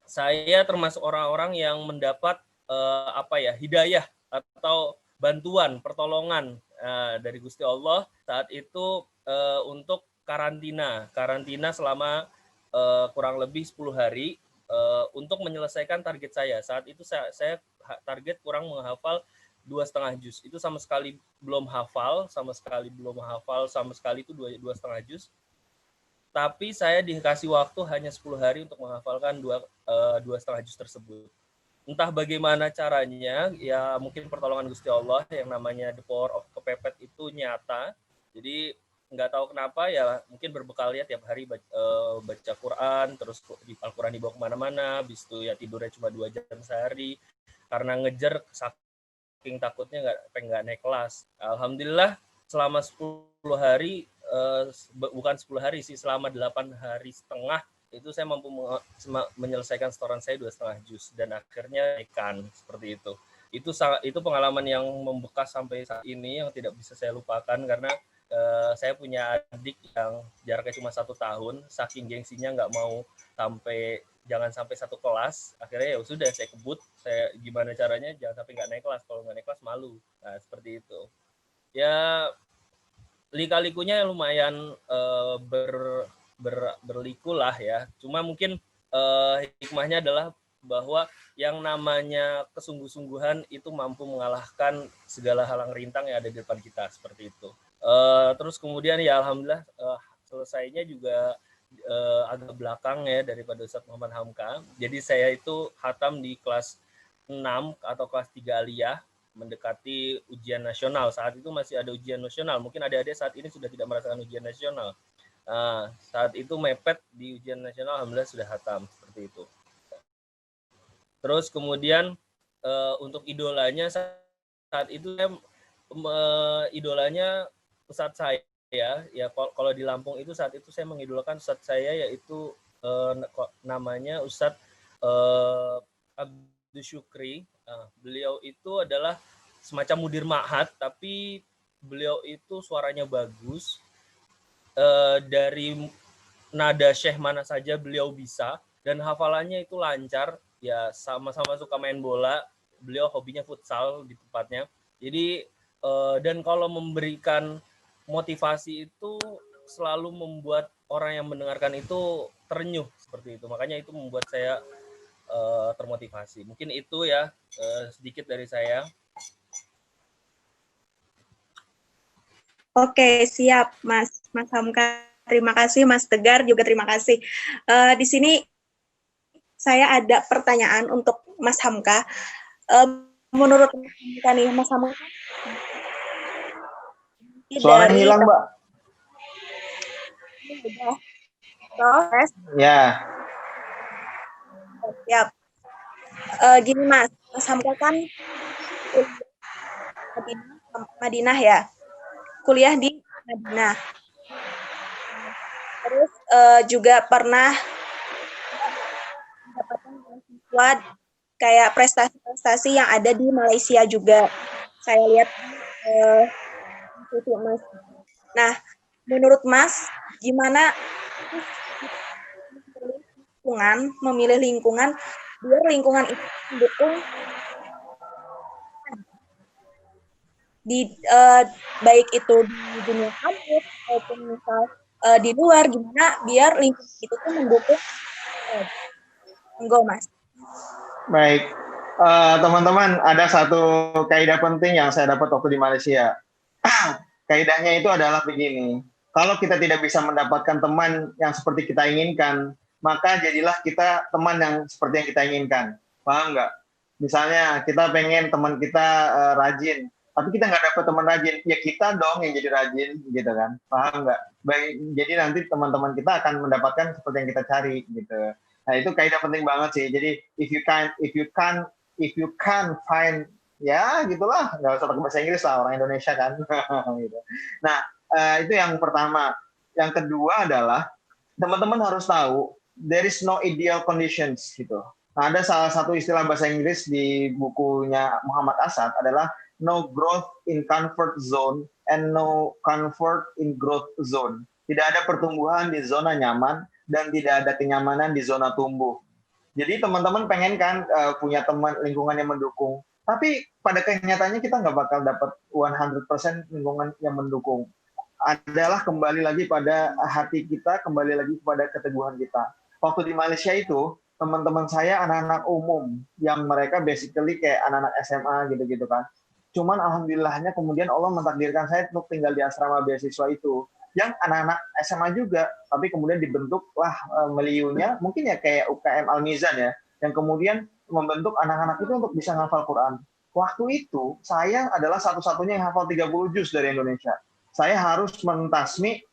saya termasuk orang-orang yang mendapat hidayah atau bantuan, pertolongan dari Gusti Allah saat itu untuk karantina selama kurang lebih 10 hari untuk menyelesaikan target saya. Saat itu saya target kurang menghafal 2,5 juz. Itu sama sekali belum hafal, sama sekali itu 2,5 juz. Tapi saya dikasih waktu hanya 10 hari untuk menghafalkan 2,5 juz tersebut. Entah bagaimana caranya, ya mungkin pertolongan Gusti Allah yang namanya the power of kepepet itu nyata. Jadi nggak tahu kenapa ya, mungkin berbekal ya tiap hari baca Quran, terus di Al-Quran dibawa kemana-mana, habis itu ya tidurnya cuma 2 jam sehari karena ngejar saking takutnya nggak naik kelas. Alhamdulillah selama 10 hari, bukan 10 hari sih, selama 8 hari setengah itu saya mampu menyelesaikan setoran saya 2,5 juz dan akhirnya naikkan seperti itu. Itu pengalaman yang membekas sampai saat ini yang tidak bisa saya lupakan karena saya punya adik yang jaraknya cuma 1 tahun, saking gengsinya nggak mau jangan sampai satu kelas, akhirnya ya sudah saya kebut, saya gimana caranya jangan sampai nggak naik kelas, kalau nggak naik kelas malu. Nah seperti itu. Ya lika-likunya lumayan berliku lah ya. Cuma mungkin hikmahnya adalah bahwa yang namanya kesungguh-sungguhan itu mampu mengalahkan segala halang rintang yang ada di depan kita, seperti itu. Terus kemudian ya alhamdulillah selesainya juga agak belakang ya daripada Ustadz Muhammad Hamka. Jadi saya itu khatam di kelas 6 atau kelas 3 aliyah, mendekati ujian nasional. Saat itu masih ada ujian nasional. Mungkin adik-adik saat ini sudah tidak merasakan ujian nasional. Saat itu mepet di ujian nasional, alhamdulillah sudah khatam, seperti itu. Terus kemudian untuk idolanya saat itu saya idolanya Ustadz saya ya, kalau di Lampung itu saat itu saya mengidolakan Ustadz saya, yaitu namanya Ustadz Abdul Syukri. Beliau itu adalah semacam mudir ma'had, tapi beliau itu suaranya bagus, dari nada syekh mana saja beliau bisa, dan hafalannya itu lancar ya, sama-sama suka main bola. Beliau hobinya futsal di tempatnya. Jadi dan kalau memberikan motivasi itu selalu membuat orang yang mendengarkan itu terenyuh, seperti itu. Makanya itu membuat saya termotivasi. Mungkin itu ya sedikit dari saya. Oke, siap Mas Hamka. Terima kasih Mas Tegar, juga terima kasih. Di sini saya ada pertanyaan untuk Mas Hamka. Menurut Mas Hamka nih, Mas Hamka, suaranya hilang, Mbak. Proses. Ya. Siap. Gini Mas Hamka kan Madinah ya, kuliah di Madinah. Terus juga pernah mendapatkan beasiswa kayak prestasi-prestasi yang ada di Malaysia juga. Saya lihat itu Mas. Nah, menurut Mas, gimana memilih lingkungan biar lingkungan itu mendukung baik itu di dunia kampus maupun misal di luar, gimana biar lingkungan itu tuh mendukung Mas. Baik, teman-teman, ada satu kaidah penting yang saya dapat waktu di Malaysia. Kaidahnya itu adalah begini: kalau kita tidak bisa mendapatkan teman yang seperti kita inginkan, maka jadilah kita teman yang seperti yang kita inginkan. Paham nggak? Misalnya kita pengen teman kita rajin, tapi kita nggak dapat teman rajin, ya kita dong yang jadi rajin, gitu kan? Paham nggak? Baik, jadi nanti teman-teman kita akan mendapatkan seperti yang kita cari, gitu. Nah itu kaidah penting banget sih. Jadi if you can find, ya gitulah, nggak usah pakai bahasa Inggris lah, orang Indonesia kan. Gitu. Nah itu yang pertama. Yang kedua adalah teman-teman harus tahu there is no ideal conditions gitu. Nah, ada salah satu istilah bahasa Inggris di bukunya Muhammad Asad adalah no growth in comfort zone and no comfort in growth zone. Tidak ada pertumbuhan di zona nyaman dan tidak ada kenyamanan di zona tumbuh. Jadi teman-teman pengen kan punya teman lingkungan yang mendukung, tapi pada kenyataannya kita nggak bakal dapat 100% lingkungan yang mendukung. Adalah kembali lagi pada hati kita, kembali lagi kepada keteguhan kita. Waktu di Malaysia itu, teman-teman saya anak-anak umum, yang mereka basically kayak anak-anak SMA gitu-gitu kan. Cuman alhamdulillahnya kemudian Allah mentakdirkan saya untuk tinggal di asrama beasiswa itu, yang anak-anak SMA juga, tapi kemudian dibentuklah meliunya, mungkin ya kayak UKM Al-Mizan ya, yang kemudian membentuk anak-anak itu untuk bisa menghafal Quran. Waktu itu, saya adalah satu-satunya yang hafal 30 juz dari Indonesia. saya harus mentasmi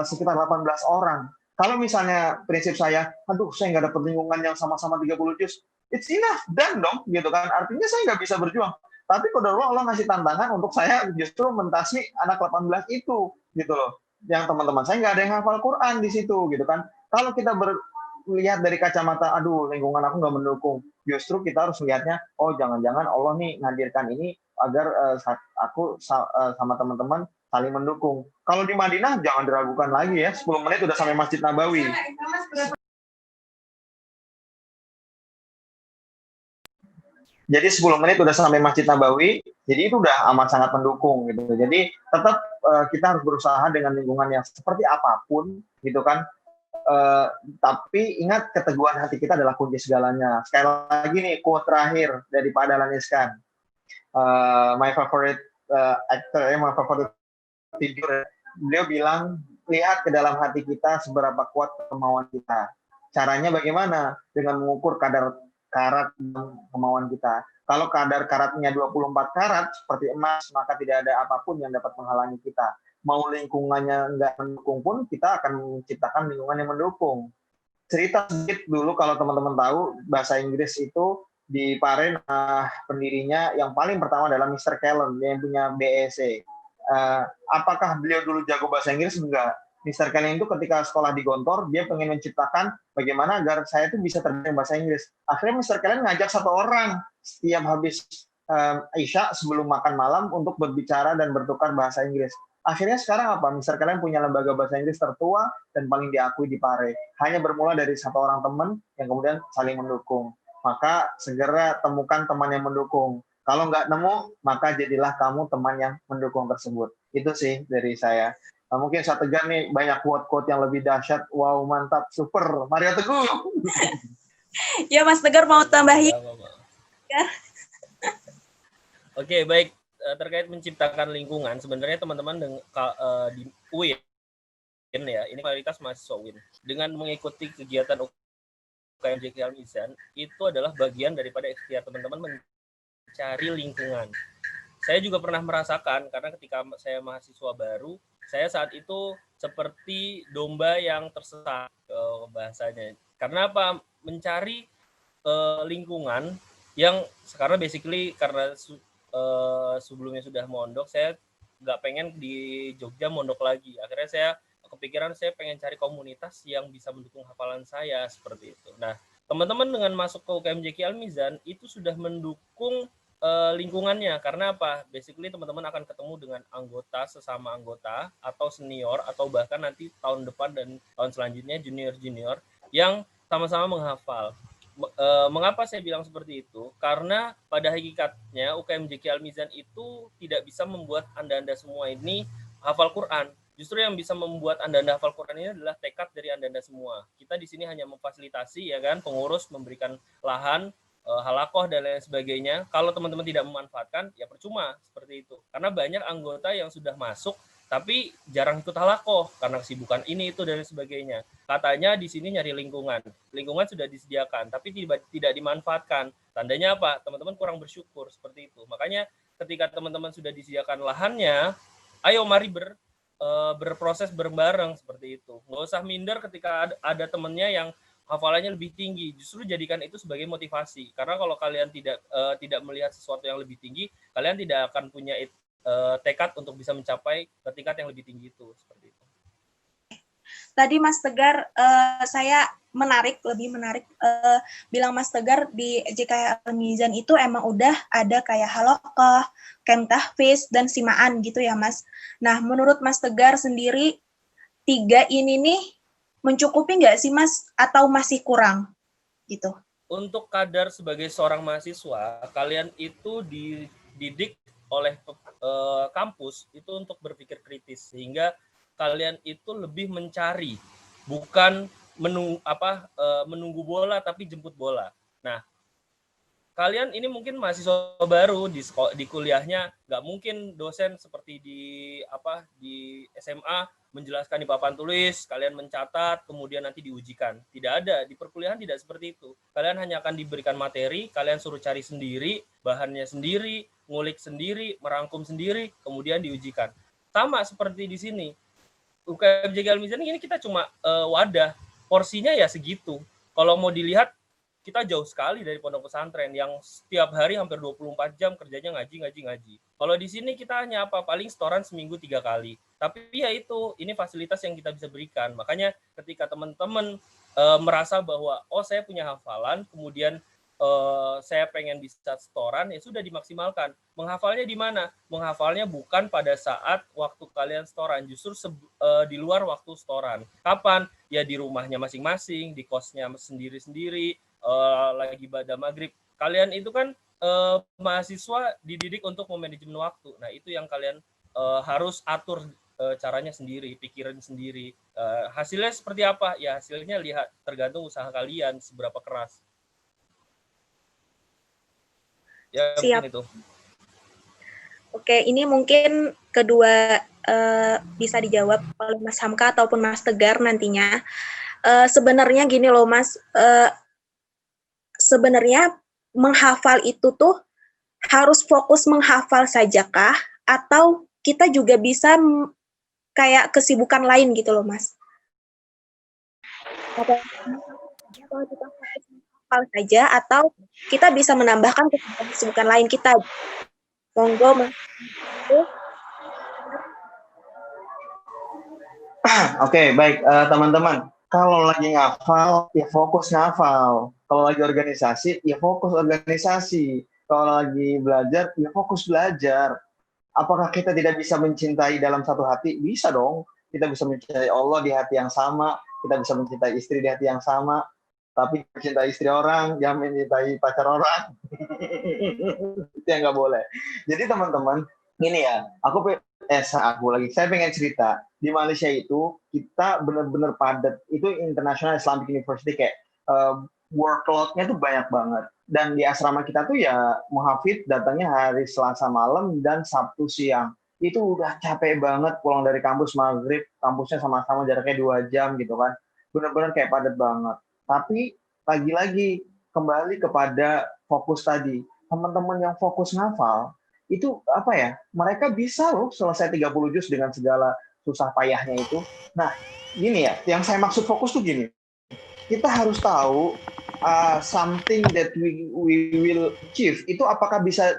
sekitar 18 orang. Kalau misalnya prinsip saya, aduh saya nggak dapat lingkungan yang sama-sama 30 juz, it's enough, done dong, gitu kan. Artinya saya nggak bisa berjuang. Tapi qadarullah Allah ngasih tantangan untuk saya justru mentasmi anak 18 itu, gitu loh. Yang teman-teman saya nggak ada yang hafal Quran di situ, gitu kan. Kalau kita lihat dari kacamata, aduh lingkungan aku nggak mendukung, justru kita harus lihatnya, oh jangan-jangan Allah nih menghadirkan ini agar aku sama teman-teman saling mendukung. Kalau di Madinah jangan diragukan lagi ya, 10 menit udah sampai Masjid Nabawi. Jadi 10 menit udah sampai Masjid Nabawi, jadi itu udah amat sangat mendukung gitu. Jadi tetap kita harus berusaha dengan lingkungan yang seperti apapun gitu kan. Tapi ingat keteguhan hati kita adalah kunci segalanya. Sekali lagi nih quote terakhir dari Pak Dahlan Iskan. My favorite actor, my favorite figure. Beliau bilang, lihat ke dalam hati kita seberapa kuat kemauan kita. Caranya bagaimana? Dengan mengukur kadar karat dan kemauan kita. Kalau kadar karatnya 24 karat seperti emas, maka tidak ada apapun yang dapat menghalangi kita. Mau lingkungannya nggak mendukung pun, kita akan menciptakan lingkungan yang mendukung. Cerita sedikit dulu kalau teman-teman tahu, bahasa Inggris itu di Pare pendirinya yang paling pertama adalah Mr. Kellen, yang punya BEC. Apakah beliau dulu jago bahasa Inggris? Enggak. Mr. Kellen itu ketika sekolah di Gontor, dia pengen menciptakan bagaimana agar saya itu bisa terbiasa bahasa Inggris. Akhirnya Mr. Kellen ngajak satu orang setiap habis Isya sebelum makan malam untuk berbicara dan bertukar bahasa Inggris. Akhirnya sekarang apa? Mr. Kellen punya lembaga bahasa Inggris tertua dan paling diakui di Pare. Hanya bermula dari satu orang teman yang kemudian saling mendukung. Maka segera temukan teman yang mendukung. Kalau nggak nemu, maka jadilah kamu teman yang mendukung tersebut. Itu sih dari saya. Nah, mungkin saya tegar nih banyak quote-quote yang lebih dahsyat. Wow, mantap, super. Mario Teguh. Ya, Mas Tegar mau tambahin? Ya. Oke, baik. Terkait menciptakan lingkungan, sebenarnya teman-teman di UIN ya, ini mayoritas mahasiswa UIN. Dengan mengikuti kegiatan UKMJQ Al-Mizan, itu adalah bagian daripada ikhtiar teman-teman mencari lingkungan. Saya juga pernah merasakan, karena ketika saya mahasiswa baru, saya saat itu seperti domba yang tersesat bahasanya. Karena apa? Mencari lingkungan yang sekarang basically karena sebelumnya sudah mondok, saya nggak pengen di Jogja mondok lagi. Akhirnya saya kepikiran saya pengen cari komunitas yang bisa mendukung hafalan saya seperti itu. Nah, teman-teman dengan masuk ke UKMJQ Al-Mizan itu sudah mendukung lingkungannya. Karena apa? Basically teman-teman akan ketemu dengan anggota, sesama anggota, atau senior, atau bahkan nanti tahun depan dan tahun selanjutnya junior-junior yang sama-sama menghafal. Mengapa saya bilang seperti itu? Karena pada hakikatnya UKMJQ Al-Mizan itu tidak bisa membuat Anda-Anda semua ini hafal Quran. Justru yang bisa membuat Anda-Anda hafal Quran ini adalah tekad dari Anda-Anda semua. Kita di sini hanya memfasilitasi, ya kan, pengurus memberikan lahan, halakoh dan lain sebagainya. Kalau teman-teman tidak memanfaatkan, ya percuma seperti itu. Karena banyak anggota yang sudah masuk tapi jarang ikut halakoh karena kesibukan ini itu dan sebagainya. Katanya di sini nyari lingkungan sudah disediakan tapi tidak dimanfaatkan. Tandanya apa? Teman-teman kurang bersyukur seperti itu. Makanya ketika teman-teman sudah disediakan lahannya, ayo mari berproses bareng-bareng seperti itu. Nggak usah minder ketika ada temannya yang hafalannya lebih tinggi. Justru jadikan itu sebagai motivasi. Karena kalau kalian tidak melihat sesuatu yang lebih tinggi, kalian tidak akan punya tekad untuk bisa mencapai ke tingkat yang lebih tinggi itu seperti itu. Tadi Mas Tegar saya lebih menarik bilang Mas Tegar di JK Al-Mizan itu emang udah ada kayak halaqah, camp tahfiz dan simaan gitu ya Mas. Nah, menurut Mas Tegar sendiri 3 ini nih mencukupi nggak sih Mas atau masih kurang gitu? Untuk kadar sebagai seorang mahasiswa, kalian itu dididik oleh kampus itu untuk berpikir kritis sehingga kalian itu lebih mencari, bukan menunggu bola tapi jemput bola. Nah, kalian ini mungkin mahasiswa baru di kuliahnya, nggak mungkin dosen seperti di SMA menjelaskan di papan tulis, kalian mencatat, kemudian nanti diujikan. Tidak ada, di perkuliahan tidak seperti itu. Kalian hanya akan diberikan materi, kalian suruh cari sendiri, bahannya sendiri, ngulik sendiri, merangkum sendiri, kemudian diujikan. sama seperti di sini. UKMJG Al-Mizan ini kita cuma wadah, porsinya ya segitu. Kalau mau dilihat, kita jauh sekali dari pondok pesantren yang setiap hari hampir 24 jam kerjanya ngaji. Kalau di sini kita hanya paling setoran seminggu 3 kali. Tapi ya itu, ini fasilitas yang kita bisa berikan. Makanya ketika teman-teman merasa bahwa saya punya hafalan, kemudian saya pengen bisa setoran, ya sudah dimaksimalkan. Menghafalnya di mana? Menghafalnya bukan pada saat waktu kalian setoran, justru di luar waktu setoran. Kapan? Ya di rumahnya masing-masing, di kosnya sendiri-sendiri, lagi ibadah maghrib. Kalian itu kan mahasiswa dididik untuk memanajemen waktu. Nah, itu yang kalian harus atur caranya sendiri, pikirin sendiri. Hasilnya seperti apa? Ya hasilnya lihat, tergantung usaha kalian seberapa keras. Ya, Siap. mungkin itu. Oke, ini mungkin kedua bisa dijawab oleh Mas Hamka ataupun Mas Tegar nantinya. Sebenarnya gini loh Mas, sebenarnya menghafal itu tuh harus fokus menghafal sajakah atau kita juga bisa kayak kesibukan lain gitu loh Mas? Kalau kita fokus menghafal saja atau kita bisa menambahkan kesibukan lain kita. Monggo Mas. Oke, baik teman-teman. Kalau lagi ngafal, ya fokus ngafal. Kalau lagi organisasi, ya fokus organisasi. Kalau lagi belajar, ya fokus belajar. Apakah kita tidak bisa mencintai dalam satu hati? Bisa dong. Kita bisa mencintai Allah di hati yang sama. Kita bisa mencintai istri di hati yang sama. Tapi mencintai istri orang, jangan mencintai pacar orang. Itu yang nggak boleh. Jadi teman-teman, ini ya, saya pengen cerita. Di Malaysia itu, kita benar-benar padat. Itu International Islamic University, kayak workload-nya tuh banyak banget. Dan di asrama kita tuh ya, muhafidz datangnya hari Selasa malam dan Sabtu siang. Itu udah capek banget pulang dari kampus maghrib, kampusnya sama-sama jaraknya 2 jam gitu kan. Benar-benar kayak padat banget. Tapi lagi-lagi kembali kepada fokus tadi. Teman-teman yang fokus ngafal, itu apa ya? Mereka bisa loh selesai 30 juz dengan segala susah payahnya itu. Nah, gini ya, yang saya maksud fokus tuh gini. Kita harus tahu something that we will achieve itu apakah bisa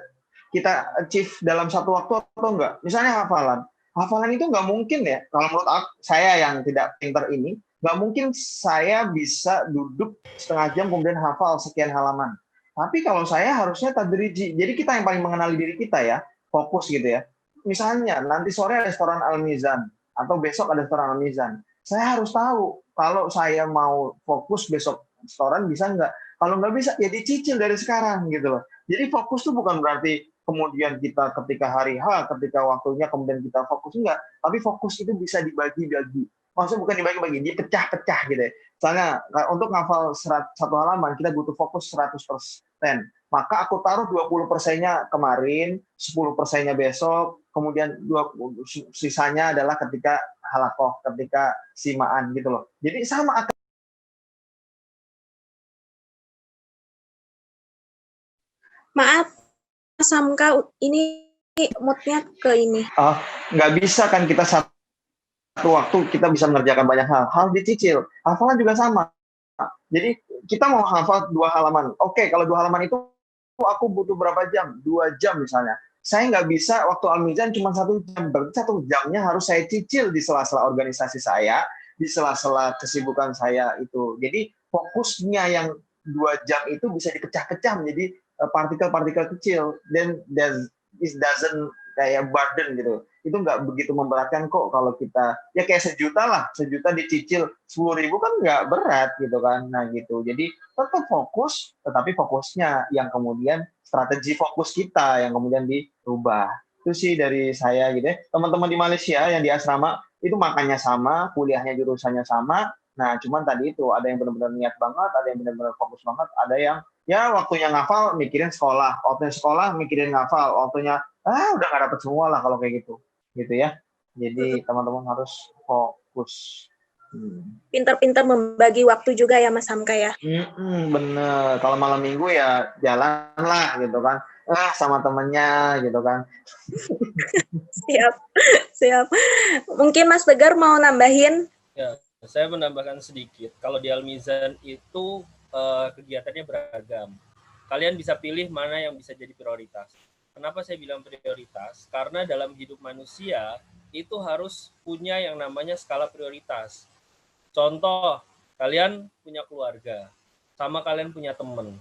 kita achieve dalam satu waktu atau enggak. Misalnya hafalan. Hafalan itu nggak mungkin ya. Kalau menurut saya yang tidak pintar ini, nggak mungkin saya bisa duduk setengah jam kemudian hafal sekian halaman. Tapi kalau saya harusnya tadriji. Jadi kita yang paling mengenali diri kita ya, fokus gitu ya. Misalnya nanti sore ada restoran Al-Mizan atau besok ada restoran Al-Mizan. Saya harus tahu kalau saya mau fokus besok restoran bisa nggak. Kalau nggak bisa ya dicicil dari sekarang gitu loh. Jadi fokus tuh bukan berarti kemudian kita ketika hari H, ketika waktunya kemudian kita fokus enggak. Tapi fokus itu bisa dibagi-bagi. Maksudnya bukan dibagi-bagi, dipecah-pecah gitu ya. Misalnya untuk ngafal satu halaman kita butuh fokus 100%. Maka aku taruh 20%-nya kemarin, 10%-nya besok, kemudian sisanya adalah ketika halakoh, ketika simaan gitu loh. Jadi sama akan. Maaf, Mas Hamka, ini moodnya ke ini. Nggak bisa kan kita satu waktu kita bisa mengerjakan banyak hal. Hal dicicil. Hafalan juga sama. Jadi kita mau hafal 2 halaman. Oke, kalau 2 halaman itu aku butuh berapa jam? 2 jam misalnya. Saya nggak bisa waktu Al-Mizan cuma 1 jam. Berarti 1 jamnya harus saya cicil di sela-sela organisasi saya, di sela-sela kesibukan saya itu. Jadi fokusnya yang 2 jam itu bisa dipecah-pecah menjadi partikel-partikel kecil. Then it doesn't kayak burden gitu. Itu nggak begitu memberatkan kok kalau kita, ya kayak 1 juta lah, 1 juta dicicil 10.000 kan nggak berat gitu kan. Nah gitu. Jadi tetap fokus, tetapi fokusnya yang kemudian strategi fokus kita yang kemudian dirubah. Itu sih dari saya gitu ya. Teman-teman di Malaysia yang di asrama itu makannya sama, kuliahnya jurusannya sama. Nah, cuman tadi itu ada yang benar-benar niat banget, ada yang benar-benar fokus banget, ada yang ya waktunya ngafal mikirin sekolah, waktunya sekolah mikirin ngafal, waktunya udah nggak dapet semua lah kalau kayak gitu ya. Jadi teman-teman harus fokus. Pintar-pintar membagi waktu juga ya Mas Hamka ya. Bener. Kalau malam minggu ya jalan lah gitu kan. sama temennya gitu kan. Siap, siap. Mungkin Mas Tegar mau nambahin? Ya, saya menambahkan sedikit. Kalau di Al-Mizan itu kegiatannya beragam. Kalian bisa pilih mana yang bisa jadi prioritas. Kenapa saya bilang prioritas? Karena dalam hidup manusia itu harus punya yang namanya skala prioritas. Contoh, kalian punya keluarga, sama kalian punya teman.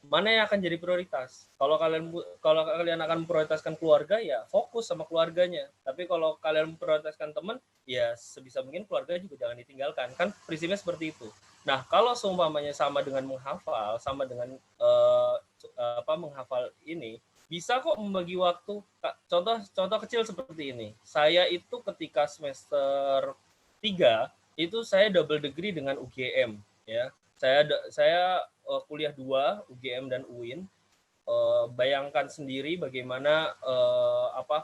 Mana yang akan jadi prioritas? Kalau kalian akan memprioritaskan keluarga, ya fokus sama keluarganya. Tapi kalau kalian memprioritaskan teman, ya sebisa mungkin keluarga juga jangan ditinggalkan. Kan prinsipnya seperti itu. Nah, kalau seumpamanya sama dengan menghafal, sama dengan menghafal ini, bisa kok membagi waktu. Contoh kecil seperti ini. Saya itu ketika semester 3 itu saya double degree dengan UGM, ya. Saya kuliah 2, UGM dan UIN. Bayangkan sendiri bagaimana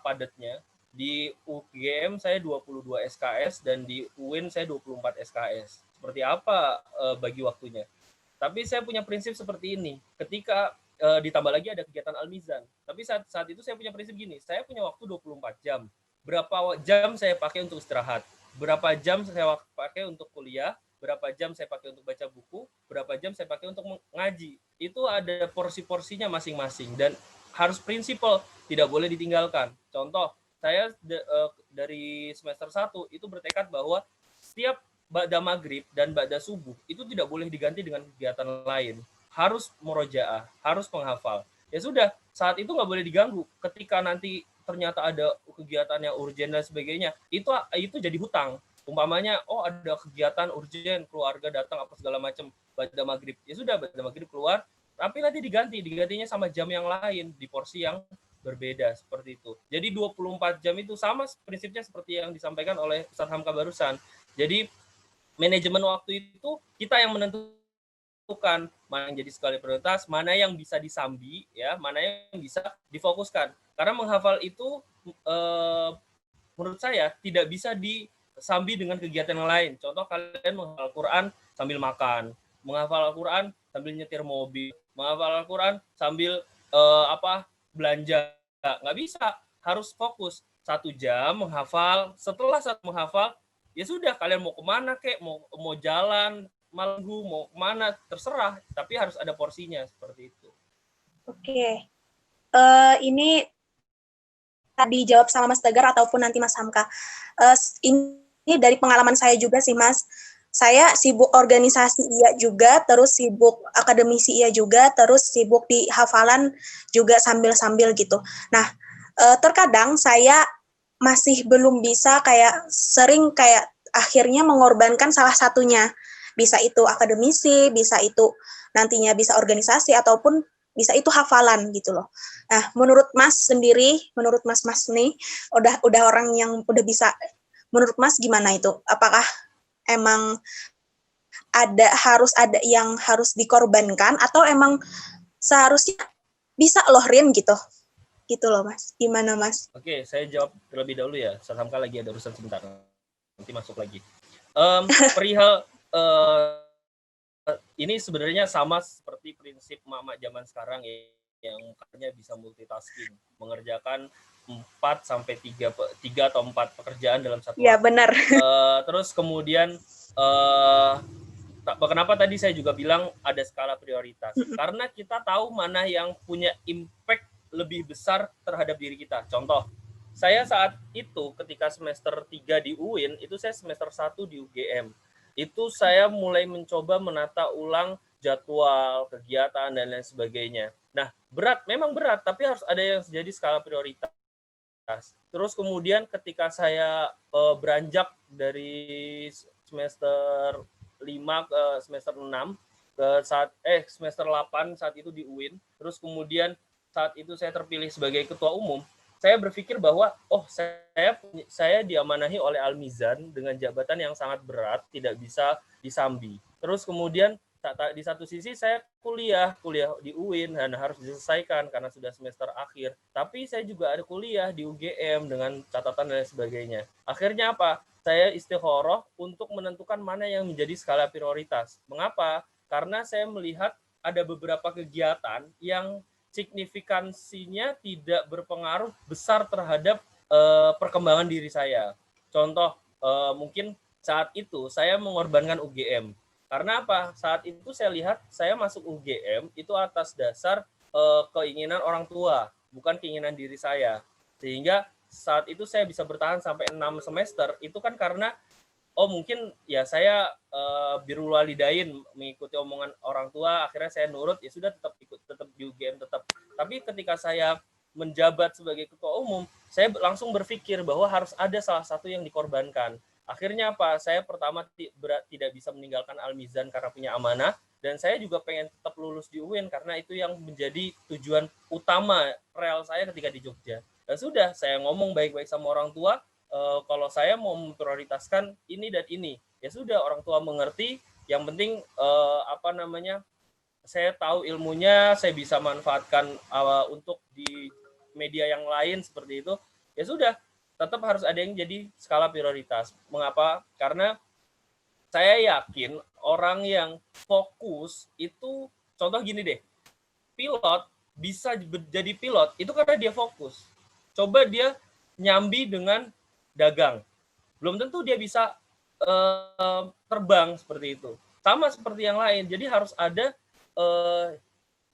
padatnya. Di UGM saya 22 SKS dan di UIN saya 24 SKS. Seperti apa bagi waktunya? Tapi saya punya prinsip seperti ini. Ketika ditambah lagi ada kegiatan Al-Mizan. Tapi saat itu saya punya prinsip gini, saya punya waktu 24 jam. Berapa jam saya pakai untuk istirahat? Berapa jam saya pakai untuk kuliah? Berapa jam saya pakai untuk baca buku, berapa jam saya pakai untuk mengaji. Itu ada porsi-porsinya masing-masing dan harus prinsipal, tidak boleh ditinggalkan. Contoh, saya dari semester 1 itu bertekad bahwa setiap ba'da maghrib dan ba'da subuh itu tidak boleh diganti dengan kegiatan lain. Harus murojaah, harus menghafal. Ya sudah, saat itu nggak boleh diganggu. Ketika nanti ternyata ada kegiatan yang urgen dan sebagainya, itu jadi hutang. Umpamanya, ada kegiatan urgen, keluarga datang apa segala macam, ba'da maghrib. Ya sudah, ba'da maghrib keluar, tapi nanti digantinya sama jam yang lain, di porsi yang berbeda, seperti itu. Jadi 24 jam itu sama prinsipnya seperti yang disampaikan oleh Ustaz Hamka barusan. Jadi manajemen waktu itu kita yang menentukan mana yang jadi skala prioritas, mana yang bisa disambi, ya, mana yang bisa difokuskan. Karena menghafal itu menurut saya tidak bisa disambi dengan kegiatan yang lain. Contoh, kalian menghafal Al-Quran sambil makan, menghafal Al-Quran sambil nyetir mobil, menghafal Al-Quran sambil belanja. Nggak bisa, harus fokus 1 jam menghafal. Setelah menghafal, ya sudah, kalian mau kemana kek, mau jalan, minggu, mau kemana, terserah. Tapi harus ada porsinya, seperti itu. Oke. Ini tadi jawab sama Mas Tegar ataupun nanti Mas Hamka. Ini dari pengalaman saya juga sih, Mas. Saya sibuk organisasi iya juga, terus sibuk akademisi iya juga, terus sibuk di hafalan juga sambil-sambil gitu. Nah, terkadang saya masih belum bisa sering akhirnya mengorbankan salah satunya. Bisa itu akademisi, bisa itu nantinya bisa organisasi, ataupun bisa itu hafalan gitu loh. Nah, menurut Mas sendiri, menurut Mas nih, udah orang yang udah bisa, menurut Mas gimana itu? Apakah emang harus ada yang harus dikorbankan, atau emang seharusnya bisa loh Rin gitu loh Mas, gimana Mas? Oke, saya jawab terlebih dahulu ya. Ustaz Hamka lagi ada urusan sebentar, nanti masuk lagi. Perihal ini sebenarnya sama seperti prinsip mama zaman sekarang ya, yang katanya bisa multitasking, mengerjakan 4 sampai 3 atau 4 pekerjaan dalam satu waktu. Iya, benar. Terus kemudian kenapa tadi saya juga bilang ada skala prioritas? Karena kita tahu mana yang punya impact lebih besar terhadap diri kita. Contoh, saya saat itu ketika semester 3 di UIN, itu saya semester 1 di UGM. Itu saya mulai mencoba menata ulang jadwal, kegiatan, dan lain sebagainya. Nah, memang berat, tapi harus ada yang jadi skala prioritas. Terus kemudian ketika saya beranjak dari semester 5 ke semester 6, semester 8 saat itu di UIN, terus kemudian saat itu saya terpilih sebagai ketua umum, saya berpikir bahwa saya diamanahi oleh Al-Mizan dengan jabatan yang sangat berat, tidak bisa disambi. Terus kemudian di satu sisi saya kuliah di UIN dan harus diselesaikan karena sudah semester akhir. Tapi saya juga ada kuliah di UGM dengan catatan dan sebagainya. Akhirnya apa? Saya istikharah untuk menentukan mana yang menjadi skala prioritas. Mengapa? Karena saya melihat ada beberapa kegiatan yang signifikansinya tidak berpengaruh besar terhadap perkembangan diri saya. Contoh, mungkin saat itu saya mengorbankan UGM. Karena apa? Saat itu saya lihat saya masuk UGM itu atas dasar keinginan orang tua, bukan keinginan diri saya. Sehingga saat itu saya bisa bertahan sampai 6 semester, itu kan karena mungkin ya saya birrul walidain, mengikuti omongan orang tua, akhirnya saya nurut, ya sudah tetap di UGM tetap. Tapi ketika saya menjabat sebagai ketua umum, saya langsung berpikir bahwa harus ada salah satu yang dikorbankan. Akhirnya apa? Saya pertama tidak bisa meninggalkan Al-Mizan karena punya amanah, dan saya juga pengen tetap lulus di UIN karena itu yang menjadi tujuan utama rel saya ketika di Jogja. Dan sudah, saya ngomong baik-baik sama orang tua, kalau saya mau memprioritaskan ini dan ini. Ya sudah, orang tua mengerti, yang penting saya tahu ilmunya, saya bisa manfaatkan untuk di media yang lain seperti itu. Ya sudah, tetap harus ada yang jadi skala prioritas. Mengapa? Karena saya yakin orang yang fokus itu, contoh gini deh, pilot bisa jadi pilot itu karena dia fokus. Coba dia nyambi dengan dagang, belum tentu dia bisa terbang seperti itu. Sama seperti yang lain, jadi harus ada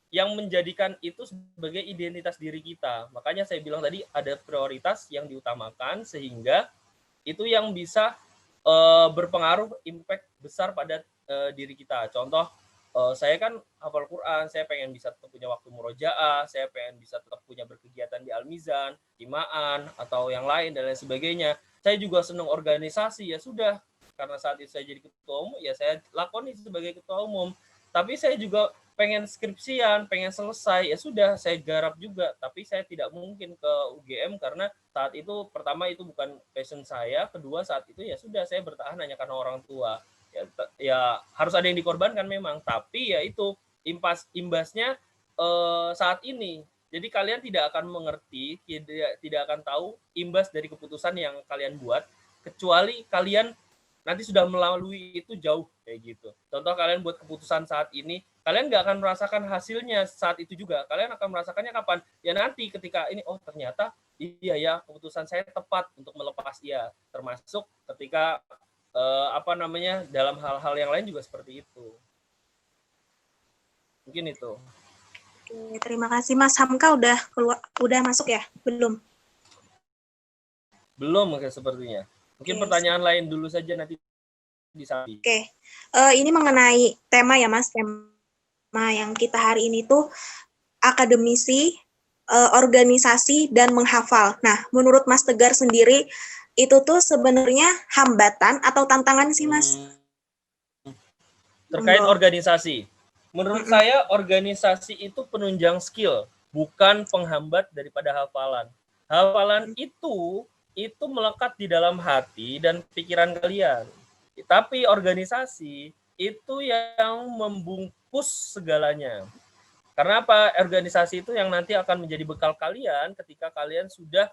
yang menjadikan itu sebagai identitas diri kita. Makanya saya bilang tadi ada prioritas yang diutamakan sehingga itu yang bisa berpengaruh impact besar pada diri kita. Contoh, saya kan hafal Quran, saya pengen bisa tetap punya waktu murojaah, saya pengen bisa tetap punya berkegiatan di Al-Mizan, Himaan, atau yang lain dan lain sebagainya. Saya juga senang organisasi, ya sudah, karena saat itu saya jadi ketua umum, ya saya lakoni sebagai ketua umum. Tapi saya juga pengen skripsian, pengen selesai, ya sudah, saya garap juga. Tapi saya tidak mungkin ke UGM karena saat itu, pertama itu bukan passion saya, kedua saat itu ya sudah, saya bertahan hanya karena orang tua. Ya harus ada yang dikorbankan memang, tapi ya itu imbasnya saat ini. Jadi kalian tidak akan mengerti, tidak akan tahu imbas dari keputusan yang kalian buat, kecuali kalian nanti sudah melalui itu jauh kayak gitu. Contoh, kalian buat keputusan saat ini, kalian nggak akan merasakan hasilnya saat itu juga. Kalian akan merasakannya kapan? Ya nanti ketika ini, ternyata iya ya keputusan saya tepat untuk melepas ia. Termasuk ketika dalam hal-hal yang lain juga seperti itu. Mungkin itu. Oke, terima kasih Mas Hamka udah masuk ya? Belum Sepertinya. Mungkin pertanyaan lain dulu saja, nanti bisa. Oke. Ini mengenai tema ya Mas, tema yang kita hari ini tuh akademisi, organisasi, dan menghafal. Nah, menurut Mas Tegar sendiri, itu tuh sebenarnya hambatan atau tantangan sih Mas? Terkait organisasi. Menurut saya, organisasi itu penunjang skill, bukan penghambat daripada hafalan. Hafalan itu melekat di dalam hati dan pikiran kalian. Tapi organisasi itu yang membungkus segalanya. Karena apa? Organisasi itu yang nanti akan menjadi bekal kalian ketika kalian sudah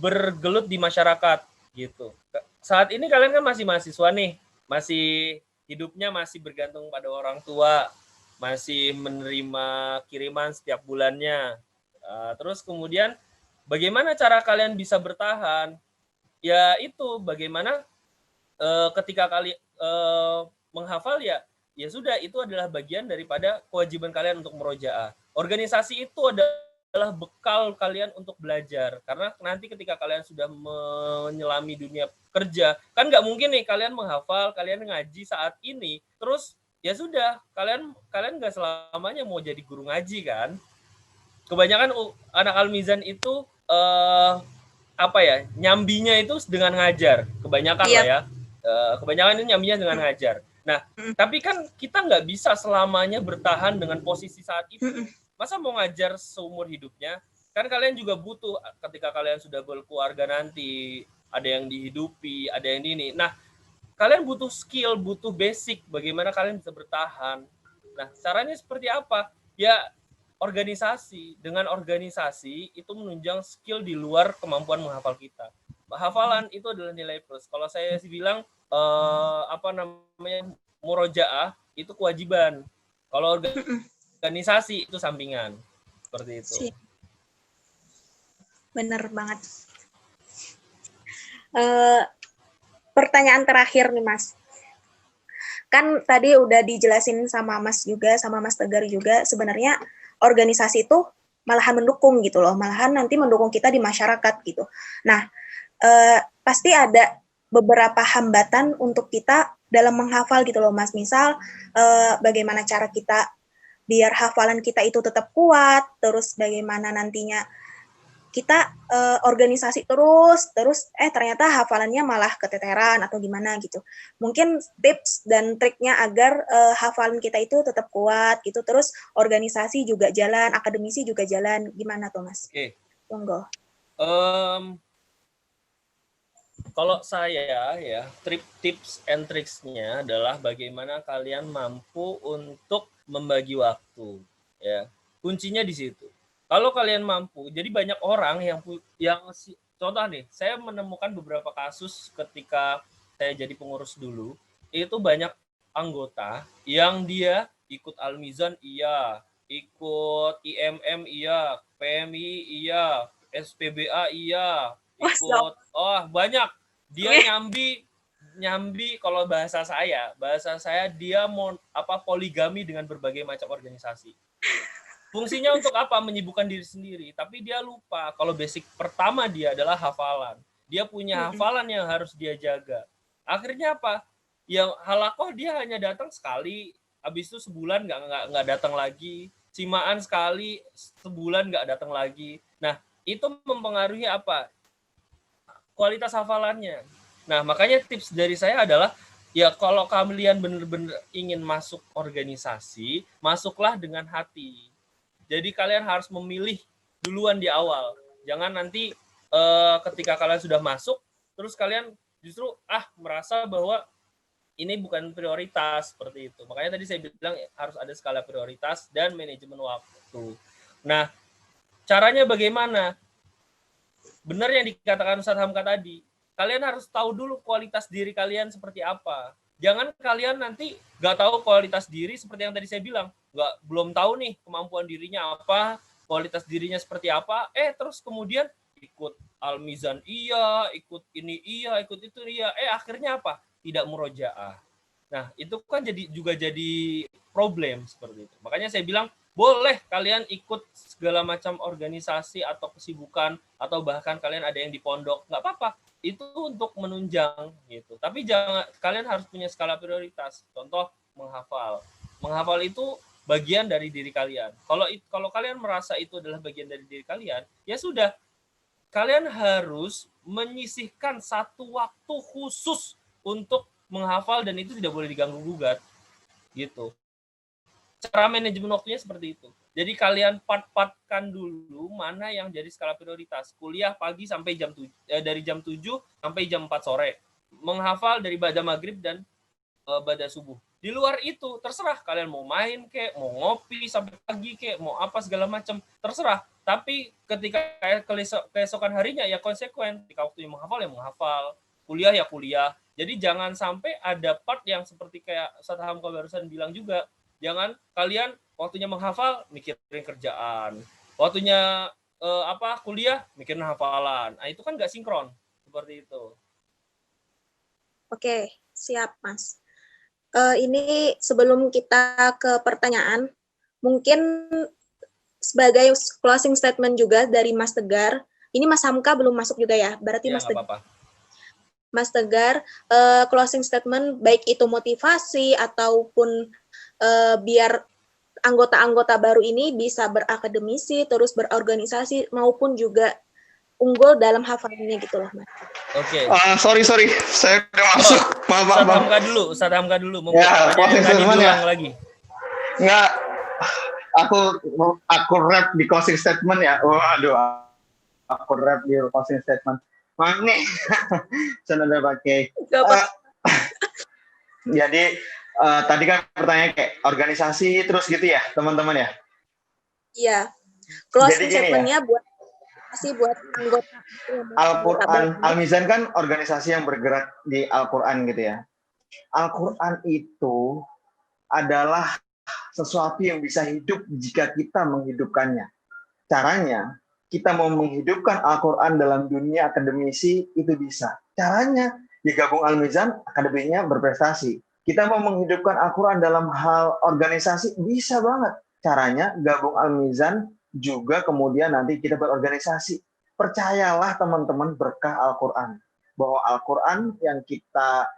bergelut di masyarakat gitu. Saat ini kalian kan masih mahasiswa nih, masih hidupnya masih bergantung pada orang tua, masih menerima kiriman setiap bulannya. Terus kemudian bagaimana cara kalian bisa bertahan? Ya itu bagaimana ketika kalian menghafal ya sudah, itu adalah bagian daripada kewajiban kalian untuk murojaah. Organisasi itu adalah bekal kalian untuk belajar, karena nanti ketika kalian sudah menyelami dunia kerja, kan nggak mungkin nih kalian menghafal, kalian ngaji saat ini, terus ya sudah, kalian nggak selamanya mau jadi guru ngaji kan. Kebanyakan anak Al-Mizan itu nyambinya itu dengan ngajar, kebanyakan lah ya. Kebanyakan itu nyambinya dengan ngajar. Nah, tapi kan kita nggak bisa selamanya bertahan dengan posisi saat itu. Masa mau ngajar seumur hidupnya? Kan kalian juga butuh ketika kalian sudah berkeluarga nanti, ada yang dihidupi, ada yang ini. Nah, kalian butuh skill, butuh basic bagaimana kalian bisa bertahan. Nah, caranya seperti apa? Ya, organisasi. Dengan organisasi itu menunjang skill di luar kemampuan menghafal kita. Hafalan itu adalah nilai plus. Kalau saya sih bilang murojaah itu kewajiban. Kalau organisasi itu sampingan. Seperti itu. Bener banget. Pertanyaan terakhir nih Mas. Kan tadi udah dijelasin sama Mas juga, sama Mas Tegar juga, sebenarnya organisasi itu malahan mendukung gitu loh, malahan nanti mendukung kita di masyarakat gitu. Nah, pasti ada beberapa hambatan untuk kita dalam menghafal gitu loh Mas. Misal, bagaimana cara kita biar hafalan kita itu tetap kuat, terus bagaimana nantinya kita organisasi terus ternyata hafalannya malah keteteran atau gimana gitu. Mungkin tips dan triknya agar hafalan kita itu tetap kuat gitu, terus organisasi juga jalan, akademisi juga jalan, gimana tuh Mas? Oke. Monggo. Kalau saya ya, tips and tricksnya adalah bagaimana kalian mampu untuk membagi waktu, ya. Kuncinya di situ. Kalau kalian mampu, jadi banyak orang yang contoh nih, saya menemukan beberapa kasus ketika saya jadi pengurus dulu, itu banyak anggota yang dia ikut Al-Mizan iya, ikut IMM iya, PMI iya, SPBA iya, ikut banyak. Dia nyambi kalau bahasa saya dia mau poligami dengan berbagai macam organisasi. Fungsinya untuk apa? Menyibukkan diri sendiri. Tapi dia lupa kalau basic pertama dia adalah hafalan. Dia punya hafalan yang harus dia jaga. Akhirnya apa? Ya halakoh dia hanya datang sekali, habis itu sebulan nggak datang lagi. Simaan sekali, sebulan nggak datang lagi. Nah, itu mempengaruhi apa? Kualitas hafalannya. Nah, makanya tips dari saya adalah ya kalau kalian benar-benar ingin masuk organisasi, masuklah dengan hati. Jadi kalian harus memilih duluan di awal. Jangan nanti ketika kalian sudah masuk, terus kalian justru merasa bahwa ini bukan prioritas seperti itu. Makanya tadi saya bilang harus ada skala prioritas dan manajemen waktu. Nah, caranya bagaimana? Benar yang dikatakan Ustadz Hamka tadi. Kalian harus tahu dulu kualitas diri kalian seperti apa. Jangan kalian nanti nggak tahu kualitas diri seperti yang tadi saya bilang. Belum tahu nih kemampuan dirinya apa, kualitas dirinya seperti apa, terus kemudian ikut Al-Mizan iya, ikut ini iya, ikut itu iya, akhirnya apa? Tidak murojaah. Nah, itu kan jadi problem seperti itu. Makanya saya bilang, boleh kalian ikut segala macam organisasi atau kesibukan, atau bahkan kalian ada yang di pondok, nggak apa-apa. Itu untuk menunjang gitu. Tapi kalian harus punya skala prioritas. Contoh menghafal. Menghafal itu bagian dari diri kalian. Kalau kalian merasa itu adalah bagian dari diri kalian, ya sudah. Kalian harus menyisihkan satu waktu khusus untuk menghafal dan itu tidak boleh diganggu-gugat. Gitu. Cara manajemen waktunya seperti itu. Jadi kalian part-partkan dulu mana yang jadi skala prioritas. Kuliah pagi sampai dari jam 7 sampai jam 4 sore. Menghafal dari ba'da maghrib dan ba'da subuh. Di luar itu terserah kalian mau main kek, mau ngopi sampai pagi kek, mau apa segala macam, terserah. Tapi ketika keesokan harinya ya konsekuen. Ketika waktunya menghafal ya menghafal, kuliah ya kuliah. Jadi jangan sampai ada part yang seperti kayak Ustadz Hamka barusan bilang juga. Jangan kalian waktunya menghafal mikirin kerjaan, waktunya kuliah mikirin hafalan. Nah, itu kan nggak sinkron seperti itu. Oke, siap Mas. Ini sebelum kita ke pertanyaan, mungkin sebagai closing statement juga dari Mas Tegar. Ini Mas Hamka belum masuk juga ya, berarti Ya, Mas Tegar. apa-apa. Mas Tegar, closing statement baik itu motivasi ataupun biar anggota-anggota baru ini bisa berakademisi, terus berorganisasi, maupun juga unggul dalam hafalannya gitu loh, Mas. Oke. Sorry, saya udah masuk. Maaf. Ustadz Hamka dulu. Ya, closing statement ya. Lagi. Enggak, aku rap di closing statement ya. Waduh, aku rap di closing statement. Mana? Saya udah pakai. Jadi tadi kan pertanyaan kayak organisasi terus gitu ya, teman-teman ya? Iya. Closing statement-nya buat anggota Al-Quran, Al-Mizan kan organisasi yang bergerak di Al-Quran gitu ya. Al-Quran itu adalah sesuatu yang bisa hidup jika kita menghidupkannya. Caranya, kita mau menghidupkan Al-Quran dalam dunia akademisi, itu bisa. Caranya, ya gabung Al-Mizan, akademinya berprestasi. Kita mau menghidupkan Al-Quran dalam hal organisasi, bisa banget. Caranya, gabung Al-Mizan, juga kemudian nanti kita berorganisasi. Percayalah teman-teman berkah Al-Quran. Bahwa Al-Quran yang kita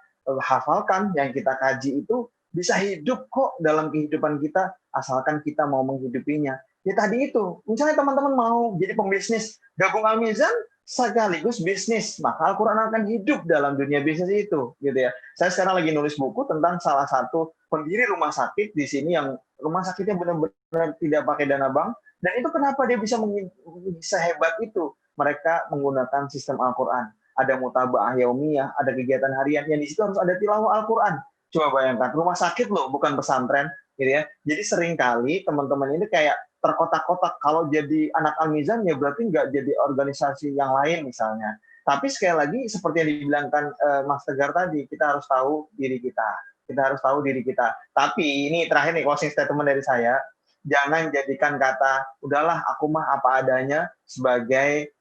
hafalkan, yang kita kaji itu bisa hidup kok dalam kehidupan kita, asalkan kita mau menghidupinya. Ya tadi itu, misalnya teman-teman mau jadi pembisnis, gabung Al-Mizan sekaligus bisnis, maka Al-Quran akan hidup dalam dunia bisnis itu, gitu ya. Saya sekarang lagi nulis buku tentang salah satu pendiri rumah sakit di sini yang rumah sakitnya benar-benar tidak pakai dana bank, dan itu kenapa dia bisa sehebat itu? Mereka menggunakan sistem Al-Quran. Ada mutaba'ah yaumiyah, ada kegiatan harian, yang di situ harus ada tilawah Al-Quran. Coba bayangkan, rumah sakit loh, bukan pesantren, gitu ya. Jadi seringkali teman-teman ini kayak terkotak-kotak, kalau jadi anak Al-Mizan ya berarti nggak jadi organisasi yang lain misalnya. Tapi sekali lagi seperti yang dibilangkan Mas Tegar tadi, kita harus tahu diri kita. Kita harus tahu diri kita. Tapi ini terakhir nih closing statement dari saya, jangan jadikan kata udahlah aku mah apa adanya sebagai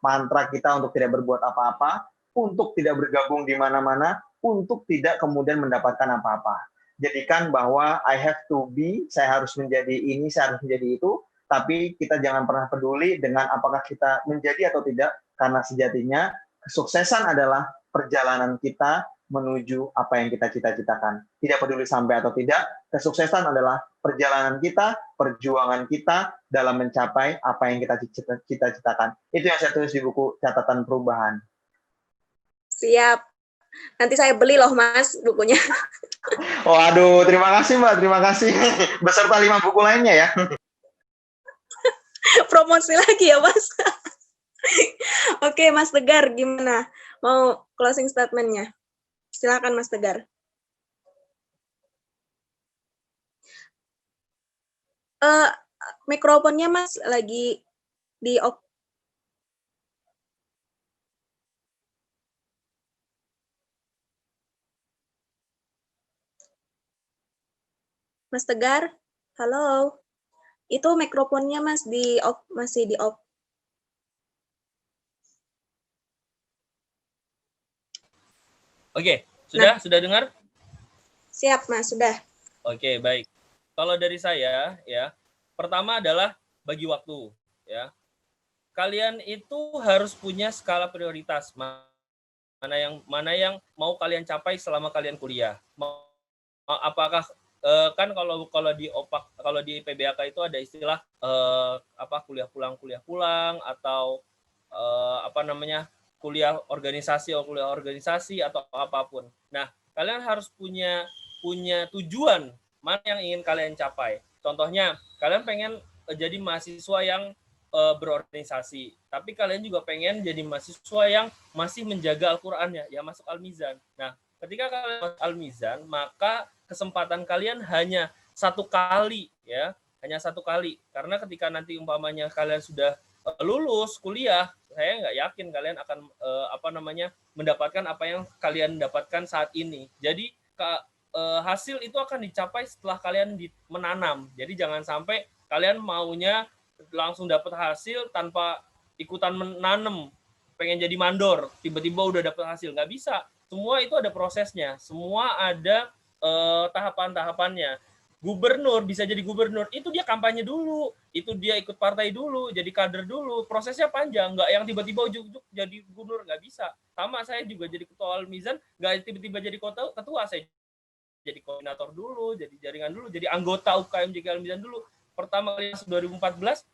mantra kita untuk tidak berbuat apa-apa, untuk tidak bergabung di mana-mana, untuk tidak kemudian mendapatkan apa-apa. Jadikan bahwa I have to be, saya harus menjadi ini, saya harus menjadi itu, tapi kita jangan pernah peduli dengan apakah kita menjadi atau tidak, karena sejatinya kesuksesan adalah perjalanan kita menuju apa yang kita cita-citakan. Tidak peduli sampai atau tidak, kesuksesan adalah perjalanan kita, perjuangan kita dalam mencapai apa yang kita cita-citakan. Itu yang saya tulis di buku Catatan Perubahan. Siap. Nanti saya beli loh Mas bukunya. Waduh, terima kasih Mbak, terima kasih. Beserta 5 buku lainnya ya. Promosi lagi ya Mas. Oke Mas Tegar, gimana? Mau closing statement-nya? Silakan Mas Tegar. Mikrofonnya Mas lagi di off. Mas Tegar, halo. Itu mikrofonnya Mas di off, masih di off. Oke, sudah dengar? Siap Mas, sudah. Oke, baik. Kalau dari saya ya, pertama adalah bagi waktu ya. Kalian itu harus punya skala prioritas. Mana yang mau kalian capai selama kalian kuliah. Apakah kan kalau di OPAK, kalau di PBAK itu ada istilah kuliah pulang atau kuliah organisasi atau apapun. Nah, kalian harus punya tujuan mana yang ingin kalian capai. Contohnya, kalian pengen jadi mahasiswa yang berorganisasi, tapi kalian juga pengen jadi mahasiswa yang masih menjaga Al-Qur'annya, ya masuk Al-Mizan. Nah, ketika kalian masuk Al-Mizan, maka kesempatan kalian hanya satu kali, ya, hanya satu kali. Karena ketika nanti umpamanya kalian sudah lulus kuliah, saya nggak yakin kalian akan mendapatkan apa yang kalian dapatkan saat ini. Jadi hasil itu akan dicapai setelah kalian menanam. Jadi jangan sampai kalian maunya langsung dapat hasil tanpa ikutan menanam, pengen jadi mandor, tiba-tiba udah dapat hasil. Nggak bisa. Semua itu ada prosesnya. Semua ada tahapan-tahapannya. Gubernur bisa jadi gubernur, itu dia kampanye dulu, itu dia ikut partai dulu, jadi kader dulu, prosesnya panjang, nggak yang tiba-tiba ujuk-ujuk jadi gubernur, nggak bisa. Sama saya juga jadi ketua Al-Mizan, nggak tiba-tiba jadi ketua, saya jadi koordinator dulu, jadi jaringan dulu, jadi anggota UKM JK Al-Mizan dulu. Pertama kali 2014,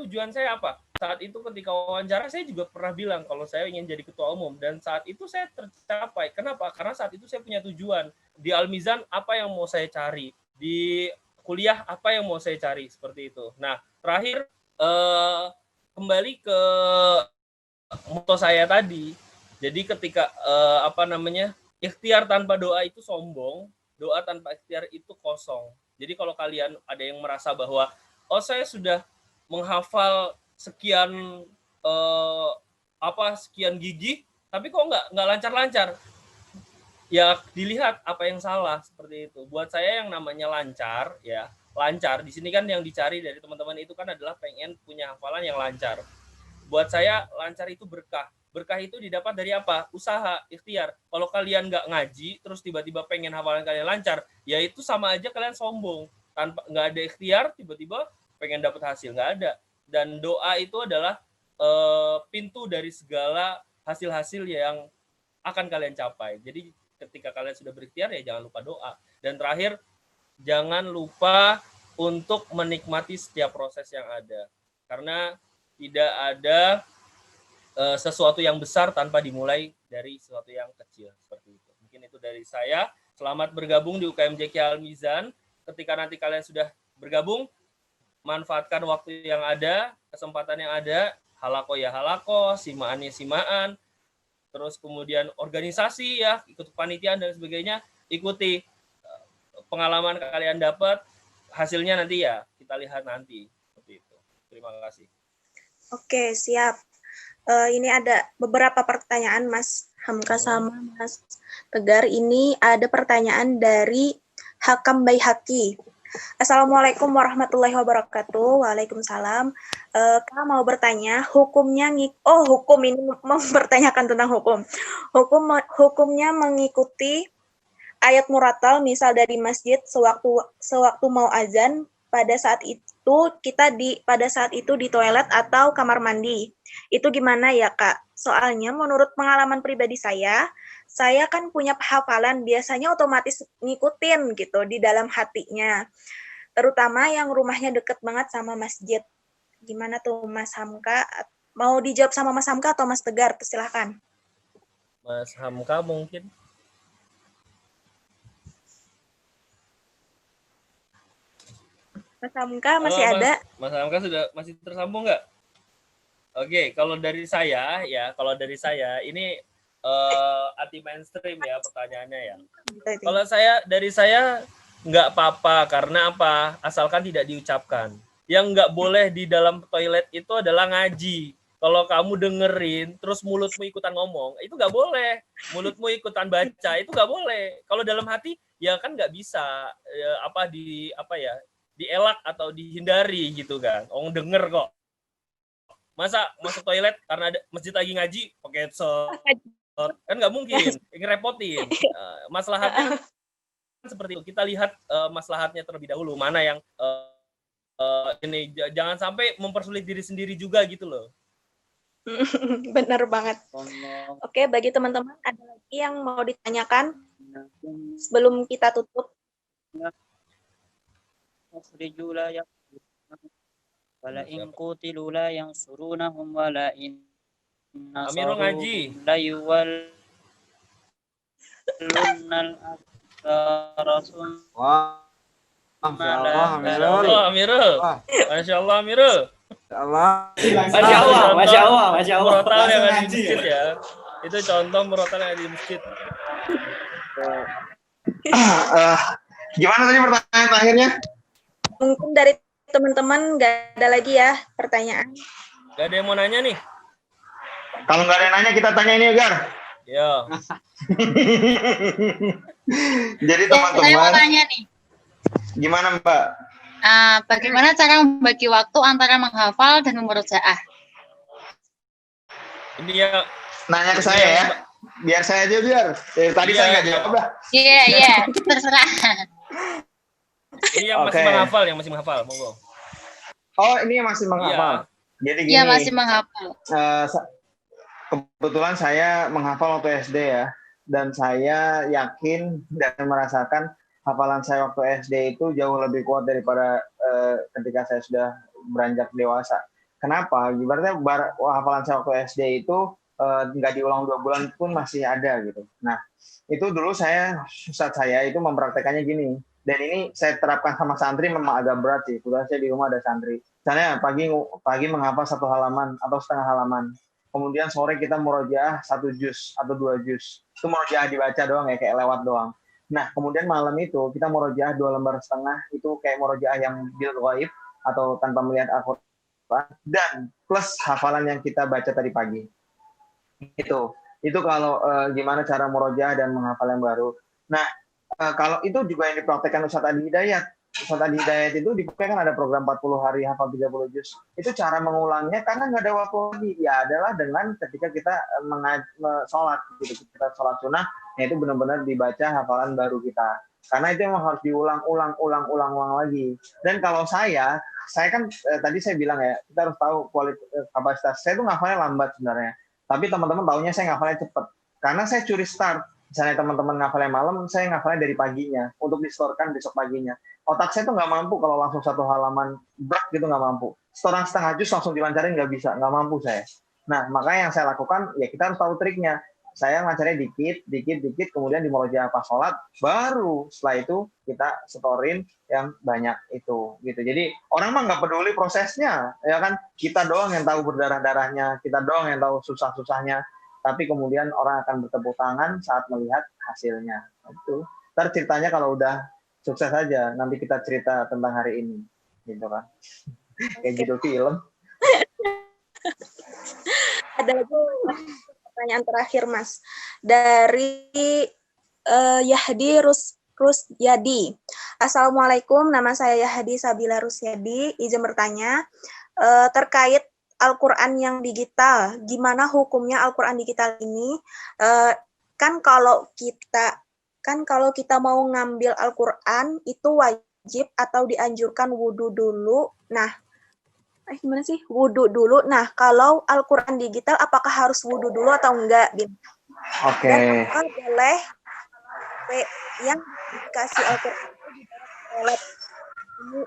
tujuan saya apa? Saat itu ketika wawancara saya juga pernah bilang kalau saya ingin jadi ketua umum, dan saat itu saya tercapai. Kenapa? Karena saat itu saya punya tujuan. Di Al-Mizan apa yang mau saya cari? Di kuliah apa yang mau saya cari, seperti itu. Nah, terakhir kembali ke moto saya tadi. Jadi ketika ikhtiar tanpa doa itu sombong, doa tanpa ikhtiar itu kosong. Jadi kalau kalian ada yang merasa bahwa saya sudah menghafal sekian sekian gigi, tapi kok nggak lancar-lancar. ya dilihat apa yang salah seperti itu. Buat saya yang namanya lancar ya, lancar di sini kan yang dicari dari teman-teman itu kan adalah pengen punya hafalan yang lancar. Buat saya lancar itu berkah. Berkah itu didapat dari apa? Usaha, ikhtiar. Kalau kalian nggak ngaji terus tiba-tiba pengen hafalan kalian lancar, ya itu sama aja kalian sombong. Tanpa nggak ada ikhtiar tiba-tiba pengen dapat hasil, nggak ada. Dan doa itu adalah pintu dari segala hasil-hasil yang akan kalian capai. Jadi ketika kalian sudah berikhtiar ya jangan lupa doa. Dan terakhir, jangan lupa untuk menikmati setiap proses yang ada. Karena tidak ada sesuatu yang besar tanpa dimulai dari sesuatu yang kecil. Seperti itu. Mungkin itu dari saya. Selamat bergabung di UKMJQ Al-Mizan. Ketika nanti kalian sudah bergabung, manfaatkan waktu yang ada, kesempatan yang ada, halako ya halako, simaan ya simaan, terus kemudian organisasi ya, ikut kepanitiaan dan sebagainya, ikuti pengalaman kalian dapat, hasilnya nanti ya kita lihat nanti. Seperti itu. Terima kasih. Oke, siap. Ini ada beberapa pertanyaan Mas Hamka sama Mas Tegar. Ini ada pertanyaan dari Hakam Baihaqi. Assalamualaikum warahmatullahi wabarakatuh. Waalaikumsalam. Kak mau bertanya, hukumnya hukum ini mempertanyakan tentang hukum. Hukumnya mengikuti ayat murattal misal dari masjid sewaktu mau azan, pada saat itu di toilet atau kamar mandi. Itu gimana ya, Kak? Soalnya menurut pengalaman pribadi saya kan punya hafalan, biasanya otomatis ngikutin gitu di dalam hatinya. Terutama yang rumahnya deket banget sama masjid. Gimana tuh Mas Hamka? Mau dijawab sama Mas Hamka atau Mas Tegar? Silahkan. Mas Hamka mungkin. Mas Hamka masih ada? Mas Hamka masih tersambung nggak? Oke, kalau dari saya ini anti mainstream ya pertanyaannya ya. Kalau dari saya nggak apa-apa, karena apa? Asalkan tidak diucapkan. Yang nggak boleh di dalam toilet itu adalah ngaji. Kalau kamu dengerin, terus mulutmu ikutan ngomong, itu nggak boleh. Mulutmu ikutan baca, itu nggak boleh. Kalau dalam hati, ya kan nggak bisa dielak atau dihindari gitu kan. Orang denger kok. Masa masuk toilet karena ada masjid lagi ngaji pakai headset? Kan nggak mungkin, ngerepotin. Maslahatnya seperti itu. Kita lihat maslahatnya terlebih dahulu, mana yang ini jangan sampai mempersulit diri sendiri juga gitu loh. Benar banget. Oke, bagi teman-teman ada lagi yang mau ditanyakan sebelum kita tutup? Wala in qutilu la yansurunahum wala in Amirul ngaji. la yuwallunnal adbara. Wah, Amirul. Masya Allah, Amirul. Masya Allah. Murotal yang ada di masjid ya. Itu contoh murotal yang ada di masjid. Gimana tadi pertanyaan terakhirnya? Mungkin dari teman-teman nggak ada lagi ya pertanyaan. Nggak ada yang mau nanya nih? Kalau nggak ada yang nanya, kita tanya ini, Gar. Ya. Jadi saya mau teman-teman, tanya nih, gimana Mbak? bagaimana cara membagi waktu antara menghafal dan memurojaah? Ini ya. Nanya ke saya ya. Biar saya aja biar. Tadi saya nggak jawab lah. Iya, terserah. Ini yang masih menghafal, monggo. Oh, ini yang masih menghafal. Jadi gini. Iya, masih menghafal. Kebetulan saya menghafal waktu SD ya, dan saya yakin dan merasakan hafalan saya waktu SD itu jauh lebih kuat daripada ketika saya sudah beranjak dewasa. Kenapa? Ibaratnya hafalan saya waktu SD itu nggak diulang 2 bulan pun masih ada gitu. Nah, itu dulu Ustadz saya itu mempraktekannya gini. Dan ini saya terapkan sama santri memang agak berat sih. Kebetulan saya di rumah ada santri. Misalnya pagi menghafal 1 halaman atau setengah halaman. Kemudian sore kita murojaah 1 juz atau 2 juz. Itu murojaah dibaca doang ya, kayak lewat doang. Nah, kemudian malam itu kita murojaah 2 lembar setengah, itu kayak murojaah yang bil ghaib atau tanpa melihat Al-Quran, dan plus hafalan yang kita baca tadi pagi. Itu. Itu kalau gimana cara murojaah dan menghafal yang baru. Nah, kalau itu juga yang dipraktekkan Ustadz Adi Hidayat. Ustadz Adi Hidayat itu di kan ada program 40 hari hafal 30 juz. Itu cara mengulangnya karena nggak ada waktu lagi. Ya adalah dengan ketika kita sholat gitu. Kita sholat sunnah, nah itu benar-benar dibaca hafalan baru kita. Karena itu memang harus diulang lagi. Dan kalau saya kan tadi saya bilang ya, kita harus tahu kapasitas. Saya tuh ngafalnya lambat sebenarnya. Tapi teman-teman taunya saya ngafalnya cepat. Karena saya curi start. Misalnya teman-teman ngafalnya malam, saya ngafalnya dari paginya untuk distorkan besok paginya. Otak saya tuh nggak mampu kalau langsung satu halaman brak gitu, nggak mampu. Setoran setengah juz langsung dilancarin nggak bisa, nggak mampu saya. Nah, makanya yang saya lakukan ya kita harus tahu triknya. Saya ngacarnya dikit, kemudian di murojaah pas sholat, baru setelah itu kita setorin yang banyak itu, gitu. Jadi orang mah nggak peduli prosesnya, ya kan? Kita doang yang tahu berdarah-darahnya, kita doang yang tahu susah-susahnya. Tapi kemudian orang akan bertepuk tangan saat melihat hasilnya. Itu. Ntar ceritanya kalau udah sukses aja, nanti kita cerita tentang hari ini, gitu kan? Kayak gitu film. Ada lagi pertanyaan terakhir, Mas. Dari Yahdi Rusyadi. Assalamualaikum, nama saya Yahdi Sabila Rusyadi. Izin bertanya, terkait Al-Quran yang digital, gimana hukumnya Al-Quran digital ini? Kan kalau kita mau ngambil Al-Quran, itu wajib atau dianjurkan wudhu dulu. Nah, gimana sih? Wudhu dulu. Nah, kalau Al-Quran digital, apakah harus wudhu dulu atau enggak? Gitu. Oke. Dan boleh yang dikasih Al-Quran di toilet. Ini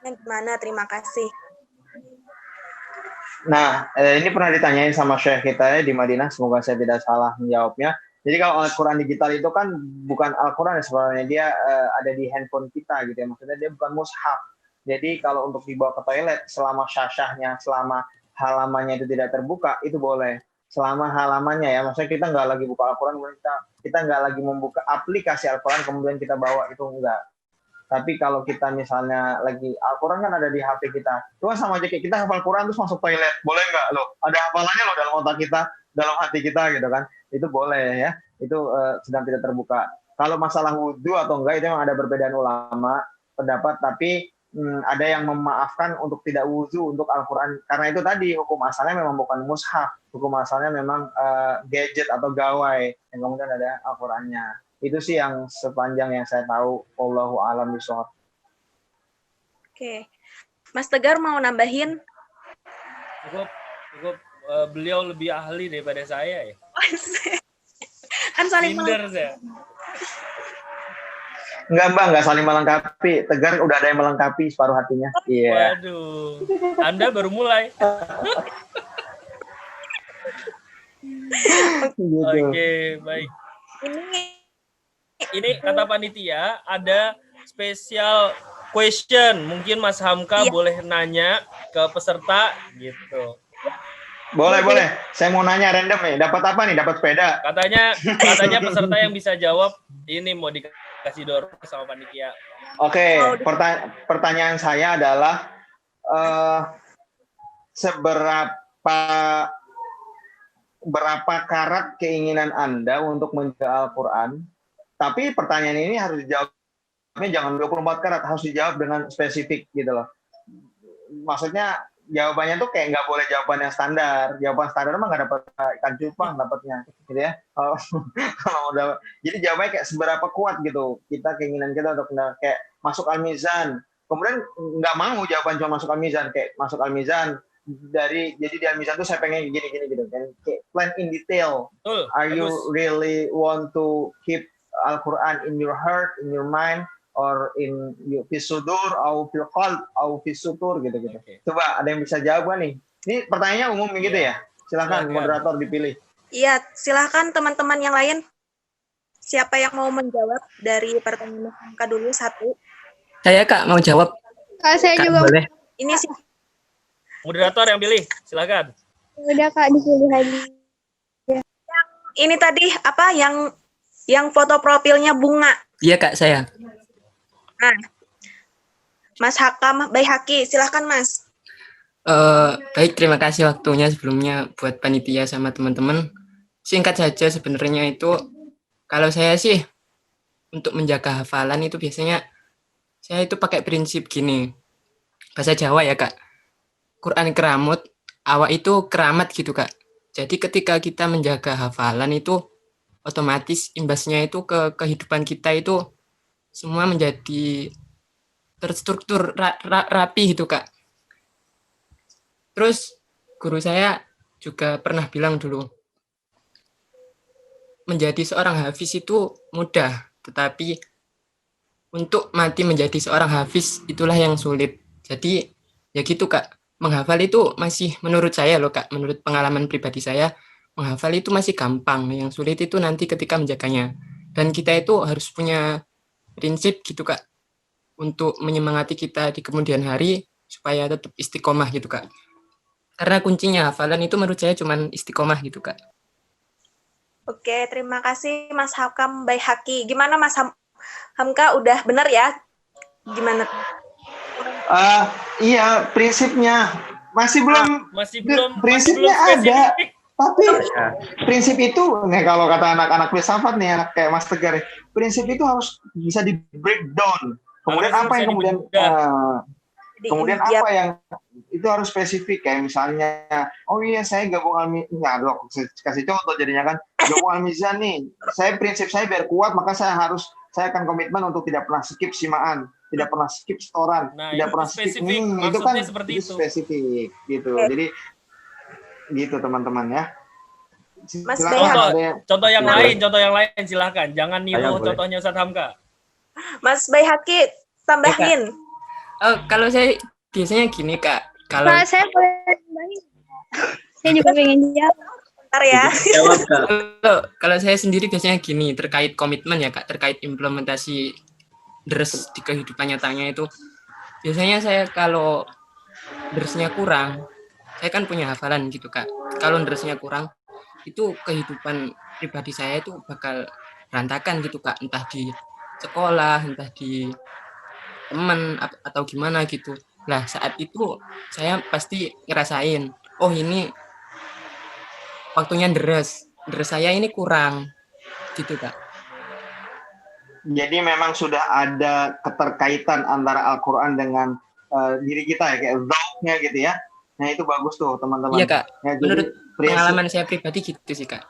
yang gimana? Terima kasih. Nah, ini pernah ditanyain sama Syekh kita ya di Madinah, semoga saya tidak salah menjawabnya. Jadi kalau Al-Quran digital itu kan bukan Al-Quran ya sebenarnya, dia ada di handphone kita gitu ya, maksudnya dia bukan mushaf. Jadi kalau untuk dibawa ke toilet, selama syashahnya, selama halamannya itu tidak terbuka, itu boleh. Selama halamannya ya, maksudnya kita nggak lagi buka Al-Quran, kita nggak lagi membuka aplikasi Al-Quran, kemudian kita bawa, itu enggak. Tapi kalau kita misalnya lagi Al-Quran kan ada di HP kita, itu kan sama aja kayak kita hafal Quran terus masuk toilet, boleh nggak loh? Ada hafalannya loh dalam otak kita, dalam hati kita gitu kan? Itu boleh ya, itu sedang tidak terbuka. Kalau masalah wudhu atau enggak itu memang ada perbedaan ulama pendapat, tapi ada yang memaafkan untuk tidak wudhu untuk Al-Quran, karena itu tadi hukum asalnya memang bukan mushaf, hukum asalnya memang gadget atau gawai yang kemudian ada Al-Qurannya. Itu sih yang sepanjang yang saya tahu. Wallahu a'lam bishawab. Oke. Mas Tegar mau nambahin? Cukup. Beliau lebih ahli daripada saya ya. Kan saling saya. Enggak, Mbak, enggak saling melengkapi. Tegar udah ada yang melengkapi separuh hatinya. Iya. Waduh. Anda baru mulai. Gitu. Oke, baik. Ini kata panitia ada special question. Mungkin Mas Hamka boleh nanya ke peserta gitu. Boleh. Saya mau nanya random nih. Dapat apa nih? Dapat sepeda. Katanya peserta yang bisa jawab ini mau dikasih dorong sama panitia. Oke, pertanyaan saya adalah berapa karat keinginan Anda untuk menjaga Al-Quran? Tapi pertanyaan ini harus dijawabnya jangan 24 karat, harus dijawab dengan spesifik gitu loh. Maksudnya jawabannya tuh kayak nggak boleh jawaban yang standar. Jawaban standar mah nggak dapat ikan cupang dapatnya, gitu ya. Kalau udah, jadi jawabannya kayak seberapa kuat gitu. Kita keinginan kita untuk kayak masuk Al-Mizan. Kemudian nggak mau jawaban cuma masuk Al-Mizan, kayak masuk Al-Mizan jadi di Al-Mizan tuh saya pengen gini gitu kan. Kayak plan in detail. Are you really want to keep Al-Quran in your heart, in your mind, or in your fisudur, atau fil qalb, atau fisutur gitu-gitu. Okay. Coba ada yang bisa jawab nih? Ini pertanyaannya umum gitu ya? Silakan moderator dipilih. Iya, silakan teman-teman yang lain. Siapa yang mau menjawab dari pertanyaan angka dulu satu? Saya Kak mau jawab. Kak, saya Kak, juga. Boleh. Ini sih. Moderator yang pilih, silakan. Udah Kak, dipilih lagi. Ya. Ini tadi apa yang foto profilnya bunga? Iya Kak, saya. Nah, Mas Hakam Baihaqi, silahkan Mas. Baik, terima kasih waktunya sebelumnya buat panitia sama teman-teman. singkat saja sebenarnya itu, kalau saya sih untuk menjaga hafalan itu biasanya saya itu pakai prinsip gini, bahasa Jawa ya Kak, Quran keramut, awak itu keramat gitu Kak. Jadi ketika kita menjaga hafalan itu otomatis imbasnya itu ke kehidupan kita itu semua menjadi terstruktur, rapi gitu Kak. Terus guru saya juga pernah bilang dulu, menjadi seorang hafiz itu mudah, tetapi untuk mati menjadi seorang hafiz itulah yang sulit. Jadi ya gitu Kak, menghafal itu masih menurut saya loh Kak, menurut pengalaman pribadi saya, menghafal itu masih gampang, yang sulit itu nanti ketika menjaganya. Dan kita itu harus punya prinsip gitu Kak, untuk menyemangati kita di kemudian hari supaya tetap istiqomah gitu Kak. Karena kuncinya hafalan itu menurut saya cuman istiqomah gitu Kak. Oke, terima kasih Mas Hakam Baihaqi. Gimana Mas Hamka, udah benar ya? Gimana? Iya, prinsipnya masih belum prinsipnya belum ada, spesifik. tapi prinsip itu nih kalau kata anak-anak filsafat nih, anak kayak Mas Tegar, prinsip itu harus bisa di breakdown. Kemudian Harus apa yang bisa kemudian kemudian Iya. apa yang itu harus spesifik, kayak misalnya, oh iya saya gabung almizan, loh kasih contoh jadinya kan, gabung almizan nih, saya prinsip saya biar kuat maka saya akan komitmen untuk tidak pernah skip simaan, tidak pernah skip setoran, Nah, tidak itu pernah skip spesifik. itu kan Maksudnya seperti itu. spesifik gitu. Jadi gitu teman-teman ya. Mas Silakan, Contoh yang lain silahkan. Jangan niru boleh. contohnya Ustadz Hamka. Mas Baihaqi, tambahin. Kalau saya biasanya gini Kak, kalau Pak, saya boleh tambahin? Saya juga pengen jawab. Bentar ya. kalau saya sendiri biasanya gini, terkait komitmen ya Kak, terkait implementasi deres di kehidupan nyatanya itu, biasanya saya kalau deresnya kurang, saya kan punya hafalan gitu Kak, kalau deresnya kurang, itu kehidupan pribadi saya itu bakal berantakan gitu Kak, entah di sekolah, entah di teman atau gimana gitu. Nah saat itu saya pasti ngerasain, oh ini waktunya deres saya ini kurang gitu Kak. Jadi memang sudah ada keterkaitan antara Al-Quran dengan diri kita ya, kayak zauqnya gitu ya. Nah itu bagus tuh teman-teman. Iya Kak, Ya, jadi menurut pengalaman saya pribadi gitu sih Kak.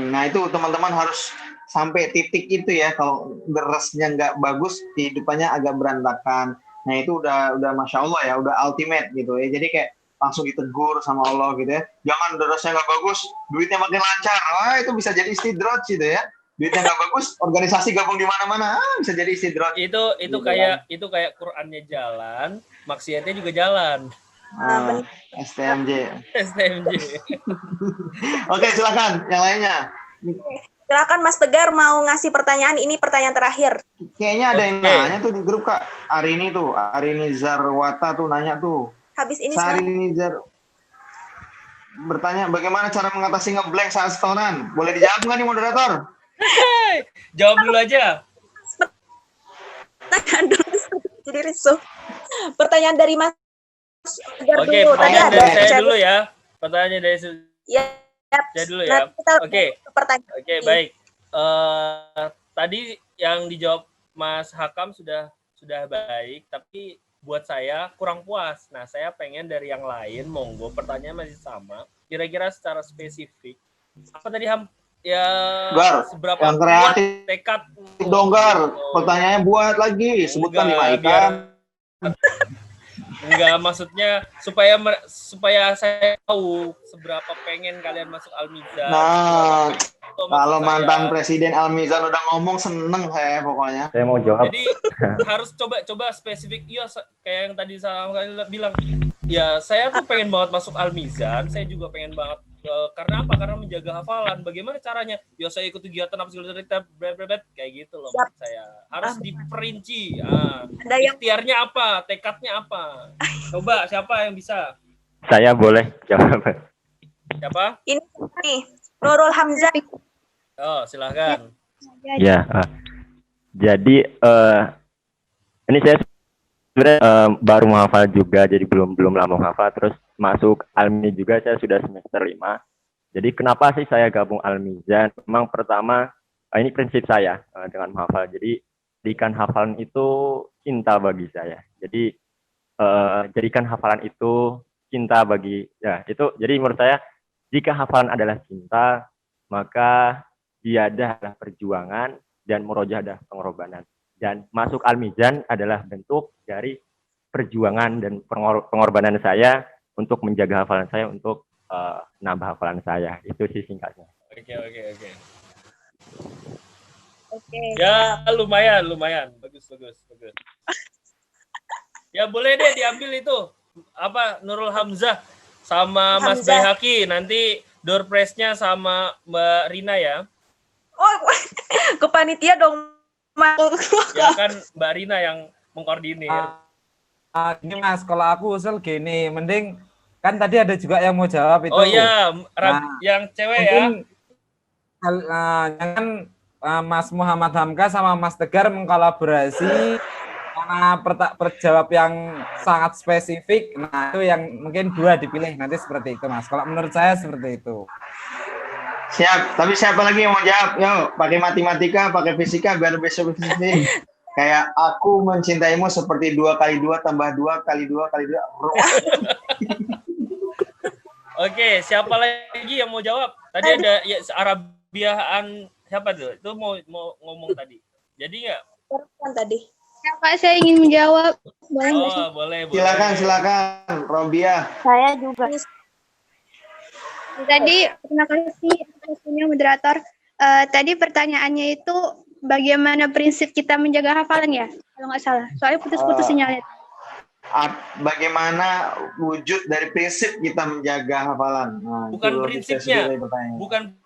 Nah itu teman-teman harus sampai titik itu ya, kalau deresnya nggak bagus, kehidupannya agak berantakan. Nah itu udah Masya Allah ya, udah ultimate gitu ya. Jadi kayak langsung ditegur sama Allah gitu ya. Jangan deresnya nggak bagus, duitnya makin lancar. Wah itu bisa jadi istidraj gitu ya. Duitnya nggak bagus, organisasi gabung di mana-mana, bisa jadi istidraj. Itu kayak Qur'annya jalan, maksiatnya juga jalan. STMJ. STMJ. Oke, silakan yang lainnya. Silakan Mas Tegar mau ngasih pertanyaan, ini pertanyaan terakhir. Kayaknya ada yang nanya tuh di grup Kak. Arini Zarwata tuh nanya tuh. Habis ini Arini bertanya bagaimana cara mengatasi ngeblank saat setoran. Boleh dijawab nggak nih moderator? Jawab dulu aja. Jadi risau. Pertanyaan dari Mas Tegar Oke, dulu. Tadi pertanyaan ada dari saya dulu ya. Pertanyaan dari ya. saya dulu ya. Oke. Pertanyaan. Oke, baik. Tadi yang dijawab Mas Hakam sudah baik, tapi buat saya kurang puas. Nah, saya pengen dari yang lain, monggo pertanyaan masih sama. Kira-kira secara spesifik, apa tadi ya seberapa yang kuat kreatif tekad donggar, pertanyaannya buat lagi, sebutkan 5 item. Enggak, maksudnya supaya saya tahu seberapa pengen kalian masuk Al-Mizan. Nah, kalau mantan Presiden Al-Mizan udah ngomong, seneng saya pokoknya. Saya mau jawab. Jadi harus coba spesifik. Iya, kayak yang tadi saya bilang. Ya, saya tuh pengen banget masuk Al-Mizan. Saya juga pengen banget. Karena apa? Karena menjaga hafalan. Bagaimana caranya? Ya saya ikut kegiatan apa segala kayak gitu loh. Maksud saya harus diperinci. Ikhtiarnya apa? Tekadnya apa? Coba siapa yang bisa? Saya boleh jawab. Siapa? Ini nih, Nurul Hamzah. Oh, silahkan. Ya. Jadi ini saya sebenarnya baru menghafal juga, jadi belum lama menghafal. Terus masuk Almi juga saya sudah semester 5. Jadi kenapa sih saya gabung Al-Mizan? Memang pertama, ini prinsip saya dengan menghafal. Jadi jadikan hafalan itu cinta bagi saya. Jadi jadikan hafalan itu cinta bagi, ya itu. Jadi menurut saya, jika hafalan adalah cinta, maka jiadah adalah perjuangan dan murojaah adalah pengorbanan. Dan masuk Al-Mizan adalah bentuk dari perjuangan dan pengorbanan saya untuk menjaga hafalan saya, untuk nambah hafalan saya. Itu sih singkatnya. Oke. Ya lumayan. Bagus. Ya boleh deh diambil itu. Apa Nurul Hamzah sama Mas Baihaqi. Nanti door prize-nya sama Mbak Rina ya. Oh, ke panitia dong. Ya kan Mbak Rina yang mengkoordinir. Ini Mas, kalau aku usul gini, mending kan tadi ada juga yang mau jawab itu. Oh iya, yang cewek ya. Jangan Mas Muhammad Hamka sama Mas Tegar mengkolaborasi karena perjawab yang sangat spesifik. Nah, itu yang mungkin 2 dipilih nanti seperti itu, Mas. Kalau menurut saya seperti itu. Siap, tapi siapa lagi yang mau jawab? Yo, pakai matematika, pakai fisika, biar besok fisik. Kayak aku mencintaimu seperti 2 × 2 tambah 2 × 2 × 2. Oke, siapa lagi yang mau jawab? Tadi ada ya, Arabiaan siapa tuh? Itu mau ngomong tadi. Jadi nggak? Tadi. Ya, Pak, saya ingin menjawab. Boleh nggak sih? Boleh. Silakan, Robiah. Saya juga. Tadi terima kasih atasnya moderator. Tadi pertanyaannya itu bagaimana prinsip kita menjaga hafalan ya? Kalau nggak salah. Soalnya putus-putus sinyalnya. Bagaimana wujud dari prinsip kita menjaga hafalan? Nah, bukan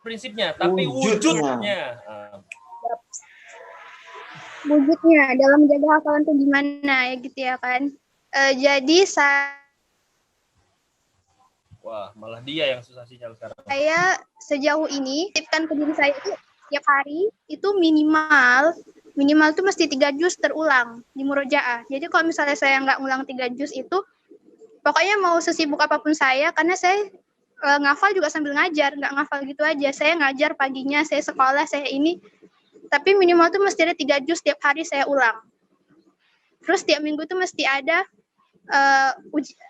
prinsipnya, tapi wujudnya. Wujudnya dalam menjaga hafalan itu gimana ya gitu ya kan? Jadi Wah, malah dia yang susah sinyal sekarang. Saya sejauh ini tipkan ke diri saya itu tiap hari itu minimal itu mesti 3 juz terulang di murojaah. Jadi kalau misalnya saya nggak ngulang 3 juz itu, pokoknya mau sesibuk apapun saya, karena saya ngafal juga sambil ngajar, nggak ngafal gitu aja. Saya ngajar paginya, saya sekolah, saya ini, tapi minimal itu mesti ada 3 juz tiap hari saya ulang. Terus tiap minggu itu mesti ada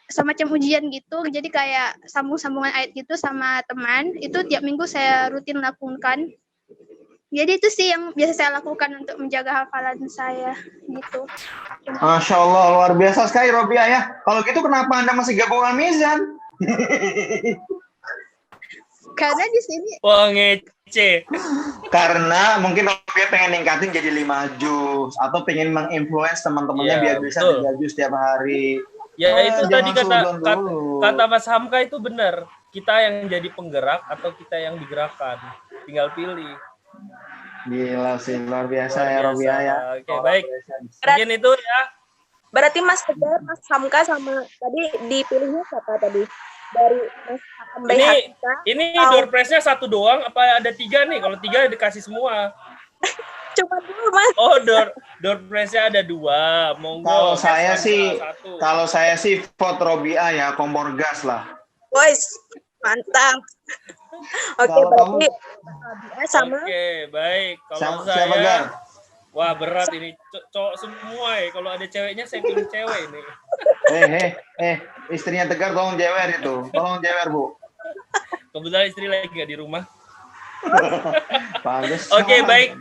semacam ujian gitu, jadi kayak sambung-sambungan ayat gitu sama teman, itu tiap minggu saya rutin lakukan. Jadi itu sih yang biasa saya lakukan untuk menjaga hafalan saya gitu. Masya Allah, luar biasa sekali Robiah ya. Kalau gitu kenapa Anda masih gabung Al-Mizan? Karena di sini ngece. Karena mungkin Robiah pengen ningkatin jadi 5 juz atau pengen menginfluence teman-temannya biar bisa 3 juz tiap hari. Ya itu tadi kata Mas Hamka itu benar. Kita yang jadi penggerak atau kita yang digerakkan. Tinggal pilih. Gila sih, luar biasa ya Robiah ya. Oke, baik. Mungkin itu ya. Berarti Mas Tegar, Mas Hamka sama tadi dipilihnya siapa tadi? Dari Mas ini door prize-nya 1 doang apa ada 3 nih? Kalau 3 dikasih semua. Coba dulu Mas. Oh, door prize-nya ada 2. Monggo. Kalau saya sih vote Robiah ya, kompor gas lah. Boys, mantap. Oke, berarti Robiah sama. Oke, baik. Kalau siapa saya wah berat ini, cowok semua ya. Kalau ada ceweknya saya pilih cewek ini. Istrinya Tegar tolong jewer itu. Tolong jewer, Bu. Kebetulan istri lagi nggak di rumah. Oke, baik.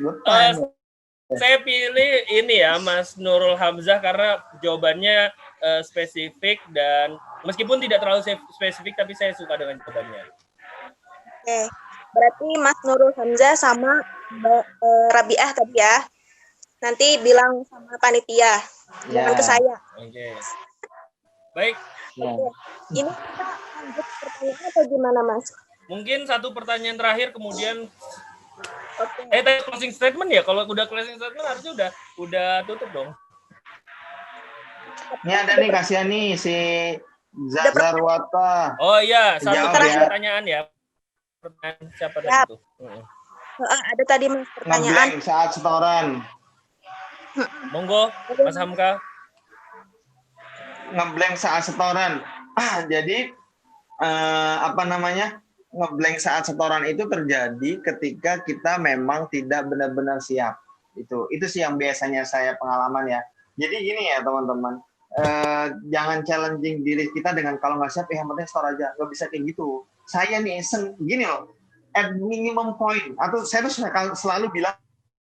Saya pilih ini ya, Mas Nurul Hamzah karena jawabannya spesifik dan meskipun tidak terlalu spesifik tapi saya suka dengan jawabannya. Oke, berarti Mas Nurul Hamzah sama Rabiah tadi ya. Nanti bilang sama panitia, jangan ke saya. Oke. Baik. Oke. Ini kita lanjut pertanyaan atau gimana, Mas? Mungkin 1 pertanyaan terakhir kemudian. Tadi closing statement ya. Kalau udah closing statement harusnya udah tutup dong. Ini ada nih, kasihan nih si Zarwata. Oh iya, 1 pertanyaan ya. Pertanyaan siapa tadi itu? Ada tadi Mas pertanyaan. Ngeblank saat setoran. Monggo, Mas Hamka. Ngeblank saat setoran. Jadi ngeblank saat setoran itu terjadi ketika kita memang tidak benar-benar siap. Itu sih yang biasanya saya pengalaman ya. Jadi gini ya teman-teman, jangan challenging diri kita dengan kalau nggak siap yang penting store aja, nggak bisa kayak gitu. Saya nih iseng gini loh, at minimum point, atau saya tuh selalu bilang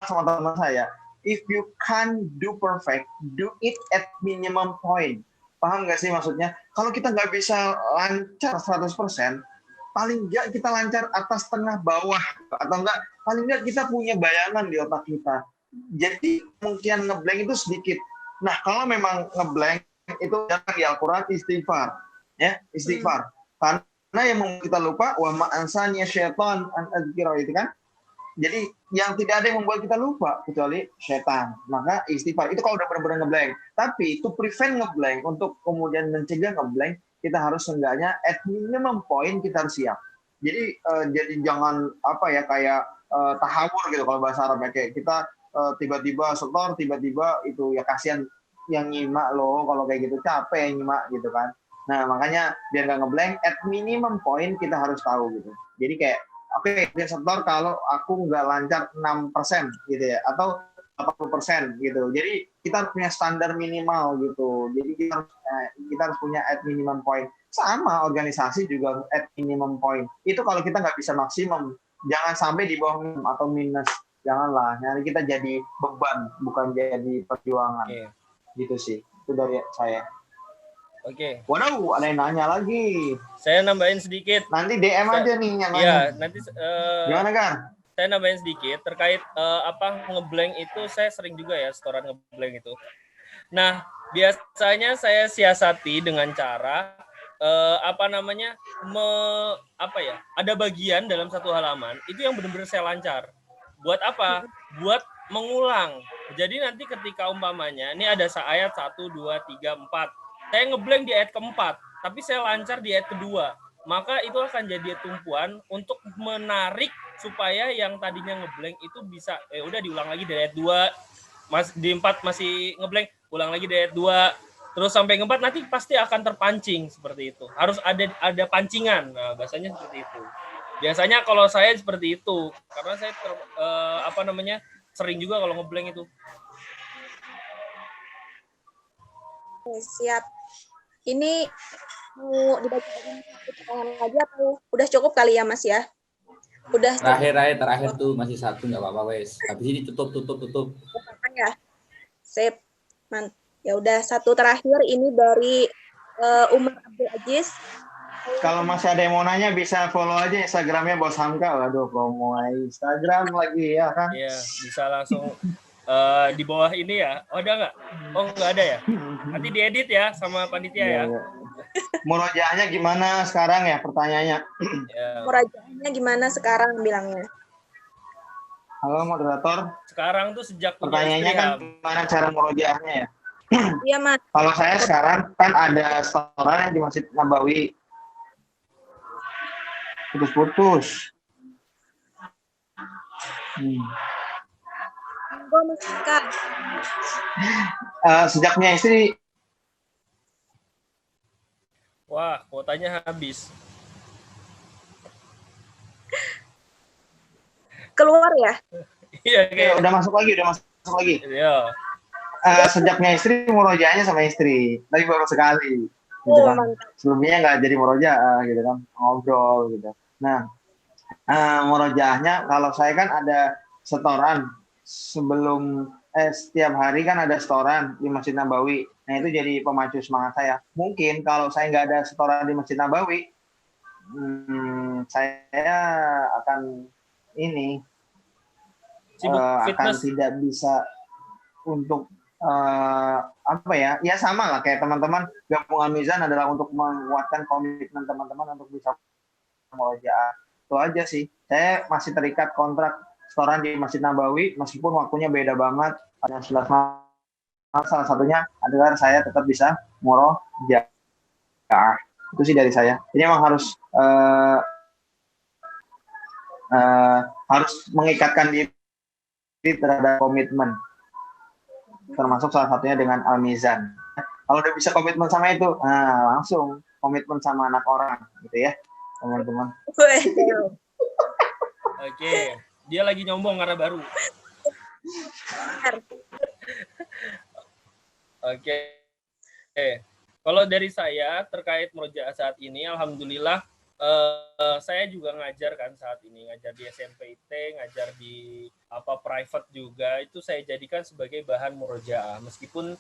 sama teman saya, if you can't do perfect, do it at minimum point. Paham nggak sih maksudnya? Kalau kita nggak bisa lancar 100%, paling nggak kita lancar atas tengah bawah, atau enggak paling nggak kita punya bayangan di otak kita. Jadi kemungkinan ngeblank itu sedikit. Nah kalau memang ngeblank itu jangan di Al-Quran istighfar, ya istighfar. Karena yang membuat kita lupa wa ma'ansanya syaitan an adzkira itu kan. Jadi yang tidak ada yang membuat kita lupa kecuali setan. Maka istighfar itu kalau udah benar-benar ngeblank. Tapi to prevent ngeblank, untuk kemudian mencegah ngeblank, kita harus seenggaknya at minimum point kita harus siap. Jadi jangan apa ya kayak tahawur gitu kalau bahasa Arab ya, kayak kita tiba-tiba setor, tiba-tiba itu ya kasihan yang nyimak loh, kalau kayak gitu capek yang nyimak gitu kan. Nah makanya biar nggak ngeblank, at minimum point kita harus tahu gitu. Jadi kayak oke, dia setor kalau aku nggak lancar 6% gitu ya, atau 80% gitu. Jadi kita harus punya standar minimal gitu. Jadi kita harus punya at minimum point. Sama organisasi juga at minimum point. Itu kalau kita nggak bisa maksimum, jangan sampai di bawah atau minus. Janganlah, nanti kita jadi beban, bukan jadi perjuangan. Gitu sih. Itu dari saya. Oke. Waduh, ada yang nanya lagi. Saya nambahin sedikit. Nanti DM aja nih yang nanya. Iya, nanti gimana Gar? Saya nambahin sedikit terkait ngeblank itu, saya sering juga ya setoran ngeblank itu. Nah, biasanya saya siasati dengan cara ada bagian dalam satu halaman itu yang benar-benar saya lancar. Buat apa? Buat mengulang. Jadi nanti ketika umpamanya ini ada ayat 1, 2, 3, 4. Saya ngeblank di ayat keempat, tapi saya lancar di ayat kedua. Maka itu akan jadi tumpuan untuk menarik supaya yang tadinya ngeblank itu bisa udah diulang lagi dari ayat 2, di 4 masih ngeblank, ulang lagi dari ayat 2, terus sampai ke 4 nanti pasti akan terpancing seperti itu. Harus ada pancingan. Nah, bahasanya seperti itu. Biasanya kalau saya seperti itu, karena saya sering juga kalau ngeblank itu. Siap. Ini mau dibaca pertanyaan lagi atau udah cukup kali ya Mas ya? Udah. Terakhir tuh masih satu, nggak apa-apa wes. Habis ini tutup. Ya. Sip. Ya udah, satu terakhir ini dari Umar Abdul Aziz. Kalau masih ada yang mau nanya bisa follow aja Instagramnya Bos Hamka. Waduh, promo Instagram lagi ya kan? Iya, bisa langsung di bawah ini ya. Oh, ada nggak? Oh, nggak ada ya? Nanti diedit ya sama panitia ya. Murojaahnya gimana sekarang ya pertanyaannya? Murojaahnya gimana sekarang bilangnya? Halo moderator. Sekarang tuh sejak pertanyaannya kan gimana cara murojaahnya ya? Iya Mas. Kalau saya sekarang kan ada setoran yang di Masjid Nabawi. Putus-putus. Sejak punya istri. Wah, kuotanya habis. Keluar ya? Iya, kayak udah masuk lagi. Iya. Sejak punya istri, murojaahnya sama istri. Tapi baru sekali. Gitu kan. Sebelumnya nggak jadi murojaah gitu kan, ngobrol gitu. Nah, murojaahnya kalau saya kan ada setoran sebelum setiap hari kan ada setoran di Masjid Nabawi. Nah itu jadi pemacu semangat saya. Mungkin kalau saya nggak ada setoran di Masjid Nabawi, saya akan akan tidak bisa untuk ya sama lah kayak teman-teman. Gabungan Mizan adalah untuk menguatkan komitmen teman-teman untuk bisa murojaah. Itu aja sih. Saya masih terikat kontrak setoran di Masjid Nabawi meskipun waktunya beda banget. Ada 11 malam, salah satunya adalah saya tetap bisa murojaah. Itu sih dari saya. Jadi memang harus mengikatkan diri terhadap komitmen. Termasuk salah satunya dengan Al-Mizan. Kalau udah bisa komitmen sama itu, langsung komitmen sama anak orang, gitu ya. teman-teman. Oke, dia lagi nyombong karena baru. Oke. Kalau dari saya terkait murojaah saat ini, alhamdulillah saya juga ngajar kan saat ini, ngajar di SMP IT, ngajar di private juga, itu saya jadikan sebagai bahan murojaah meskipun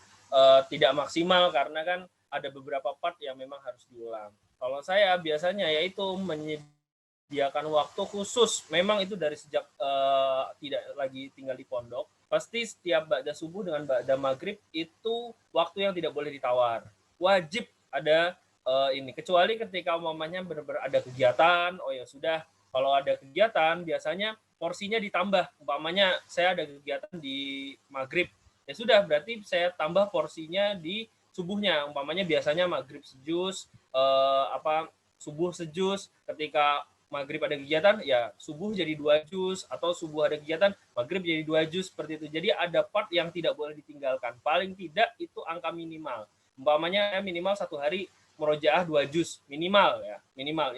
tidak maksimal karena kan ada beberapa part yang memang harus diulang. Kalau saya biasanya yaitu menyediakan waktu khusus, memang itu dari sejak tidak lagi tinggal di pondok, pasti setiap ba'da subuh dengan ba'da maghrib itu waktu yang tidak boleh ditawar. Wajib ada ini, kecuali ketika umpamanya benar-benar ada kegiatan, oh ya sudah, kalau ada kegiatan biasanya porsinya ditambah, umpamanya saya ada kegiatan di maghrib, ya sudah berarti saya tambah porsinya di subuhnya, umpamanya biasanya maghrib sejus, subuh sejus, ketika maghrib ada kegiatan, ya subuh jadi 2 juz, atau subuh ada kegiatan, maghrib jadi 2 juz, seperti itu. Jadi ada part yang tidak boleh ditinggalkan, paling tidak itu angka minimal. Umpamanya minimal 1 hari murojaah 2 juz minimal ya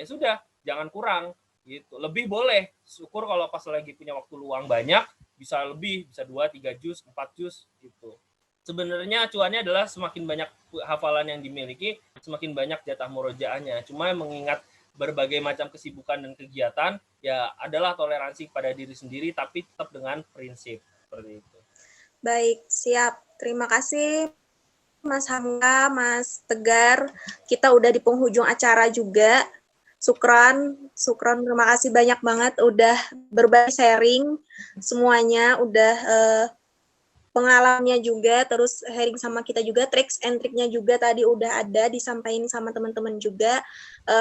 sudah, jangan kurang gitu. Lebih boleh, syukur kalau pas lagi punya waktu luang banyak bisa lebih, bisa 2-3 juz, 4 juz gitu. Sebenarnya acuannya adalah semakin banyak hafalan yang dimiliki, semakin banyak jatah murojaahnya. Cuma mengingat berbagai macam kesibukan dan kegiatan, ya adalah toleransi pada diri sendiri tapi tetap dengan prinsip seperti itu. Baik, siap. Terima kasih Mas Hamka, Mas Tegar. Kita udah di penghujung acara juga. Sukron, terima kasih banyak banget udah berbagi sharing semuanya, udah pengalamannya juga, terus sharing sama kita juga, tricks and triknya juga tadi udah ada disampaikan sama teman-teman juga.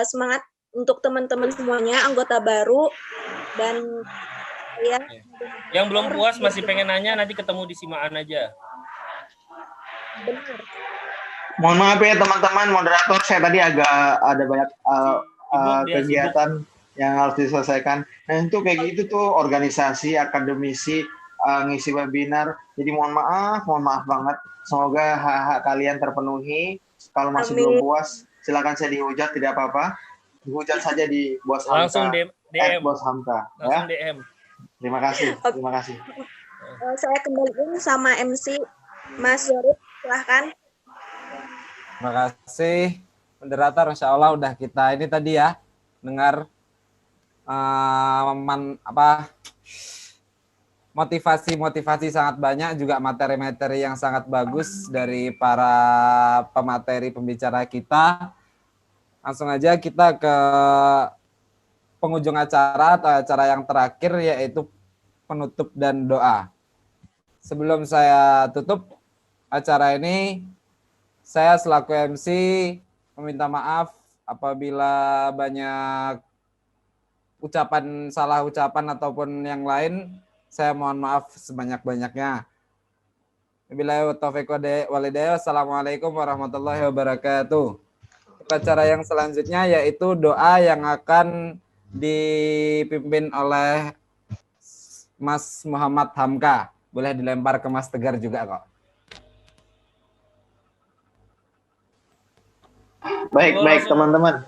Semangat untuk teman-teman semuanya, anggota baru, dan ya. Yang belum puas masih pengen nanya, nanti ketemu di Simaan aja. Benar. Mohon maaf ya teman-teman moderator, saya tadi agak ada banyak kegiatan yang harus diselesaikan. Nah itu kayak gitu tuh organisasi, akademisi, ngisi webinar. Jadi mohon maaf banget. Semoga hak-hak kalian terpenuhi. Kalau masih belum puas, silakan saya dihujat, tidak apa-apa. Dihujat saja di Bos Hamka. Langsung DM. Bos Hamka. Langsung Ya. DM. Terima kasih. Saya kembaliin sama MC Mas Zorif, silahkan. Terima kasih moderator, Masya Allah udah kita ini tadi ya dengar motivasi sangat banyak, juga materi-materi yang sangat bagus dari para pemateri pembicara kita. Langsung aja kita ke penghujung acara atau acara yang terakhir, yaitu penutup dan doa. Sebelum saya tutup acara ini, saya selaku MC meminta maaf apabila banyak salah ucapan ataupun yang lain. Saya mohon maaf sebanyak-banyaknya. Wabillahi taufiq walhidayah. Wassalamualaikum warahmatullahi wabarakatuh. Acara yang selanjutnya yaitu doa yang akan dipimpin oleh Mas Muhammad Hamka. Boleh dilempar ke Mas Tegar juga kok. Baik teman-teman.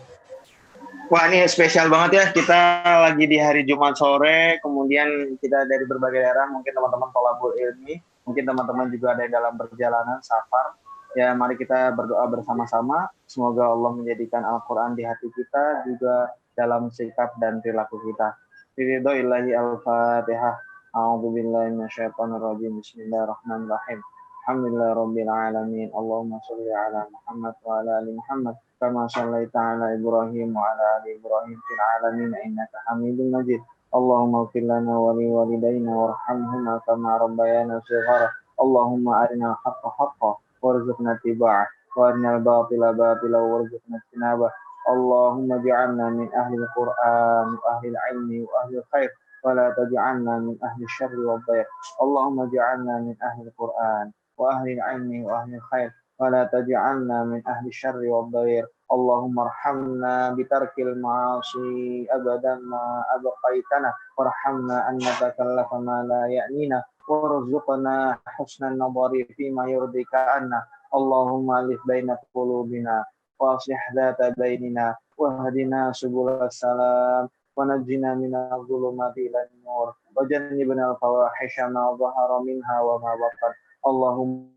Wah ini spesial banget ya, kita lagi di hari Jumat sore, kemudian kita dari berbagai daerah, mungkin teman-teman tolabul ilmi, mungkin teman-teman juga ada yang dalam perjalanan safar. Ya mari kita berdoa bersama-sama, semoga Allah menjadikan Al-Quran di hati kita, juga dalam sikap dan perilaku kita. Ridhoillahi al-Fatihah. A'udzubillahi minasyaitonirrajim. Bismillahirrahmanirrahim. Alhamdulillahirabbil alamin. Allahumma shalli ala Muhammad wa ala ali Muhammad kama shallaita ala Ibrahim wa ala ali Ibrahim fil alamin innaka Hamidum Majid. Allahumma ighfir lana wa li walidayna warhamhuma kama rabbayana shighara. Allahumma arina al-haqqa haqqan warzuqna ittiba'ah wa arina al-batila batila warzuqna ijtinabah. Allahumma ij'alna min ahli al-Qur'an wa ahli al-'ilmi wa ahli al-khair wa la taj'alna min ahli asy-syarri wa ad-dhayr. Allahumma ij'alna min ahli al-Qur'an wa ahli al-'ilmi wa ahli al-khair wa la taj'alna min ahli asy-syarri wa ad-dhayr. Allahumma arhamna bitarkil ma'asi abadan ma abqaitana warhamna an natakallafa ma la ya'nina warzuqna husnan nadhari fima yurdika anna. Allahumma alif baina qulubina wa aslih dhata bainina واهدنا سبل السلام ونجنا من الظلمات إلى النور وجنبنا الفواحش ما ظهر منها وما بطن اللهم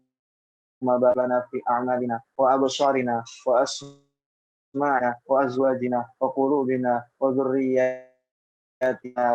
بارك لنا في أعمالنا وأبصارنا وأسماعنا وأزواجنا وقلوبنا وذرياتنا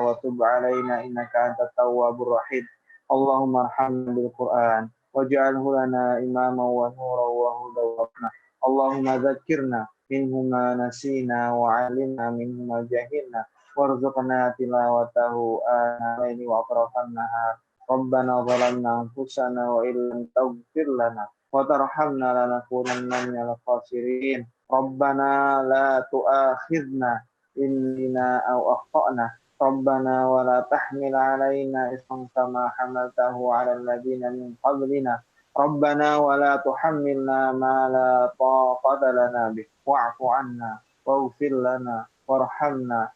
وتب علينا إنك أنت التواب الرحيم اللهم ارحمنا بالقرآن واجعله لنا إماما ونورا وهدى ورحمة اللهم ذكرنا منه ما نسينا وعلمنا منه ما جهلنا وارزقنا تلاوته آناء الليل وأطراف النهار ربنا ظلمنا أنفسنا وإن لم تغفر لنا وترحمنا لنكونن من الخاسرين ربنا لا تؤاخذنا إن نسينا أو أخطأنا ربنا ولا تحمل علينا إصرا كما حملته على الذين من قبلنا ربنا ولا تحملنا ما لا طاقة لنا به واعف عنا واغفر لنا وارحمنا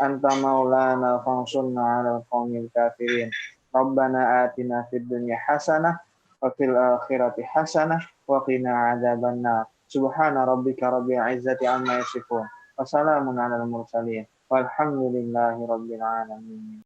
أنت مولانا فانصرنا على القوم الكافرين ربنا آتنا في الدنيا حسنة وفي الآخرة حسنة وقنا عذاب النار سبحان ربك رب العزة عما يصفون وسلام على المرسلين والحمد لله رب العالمين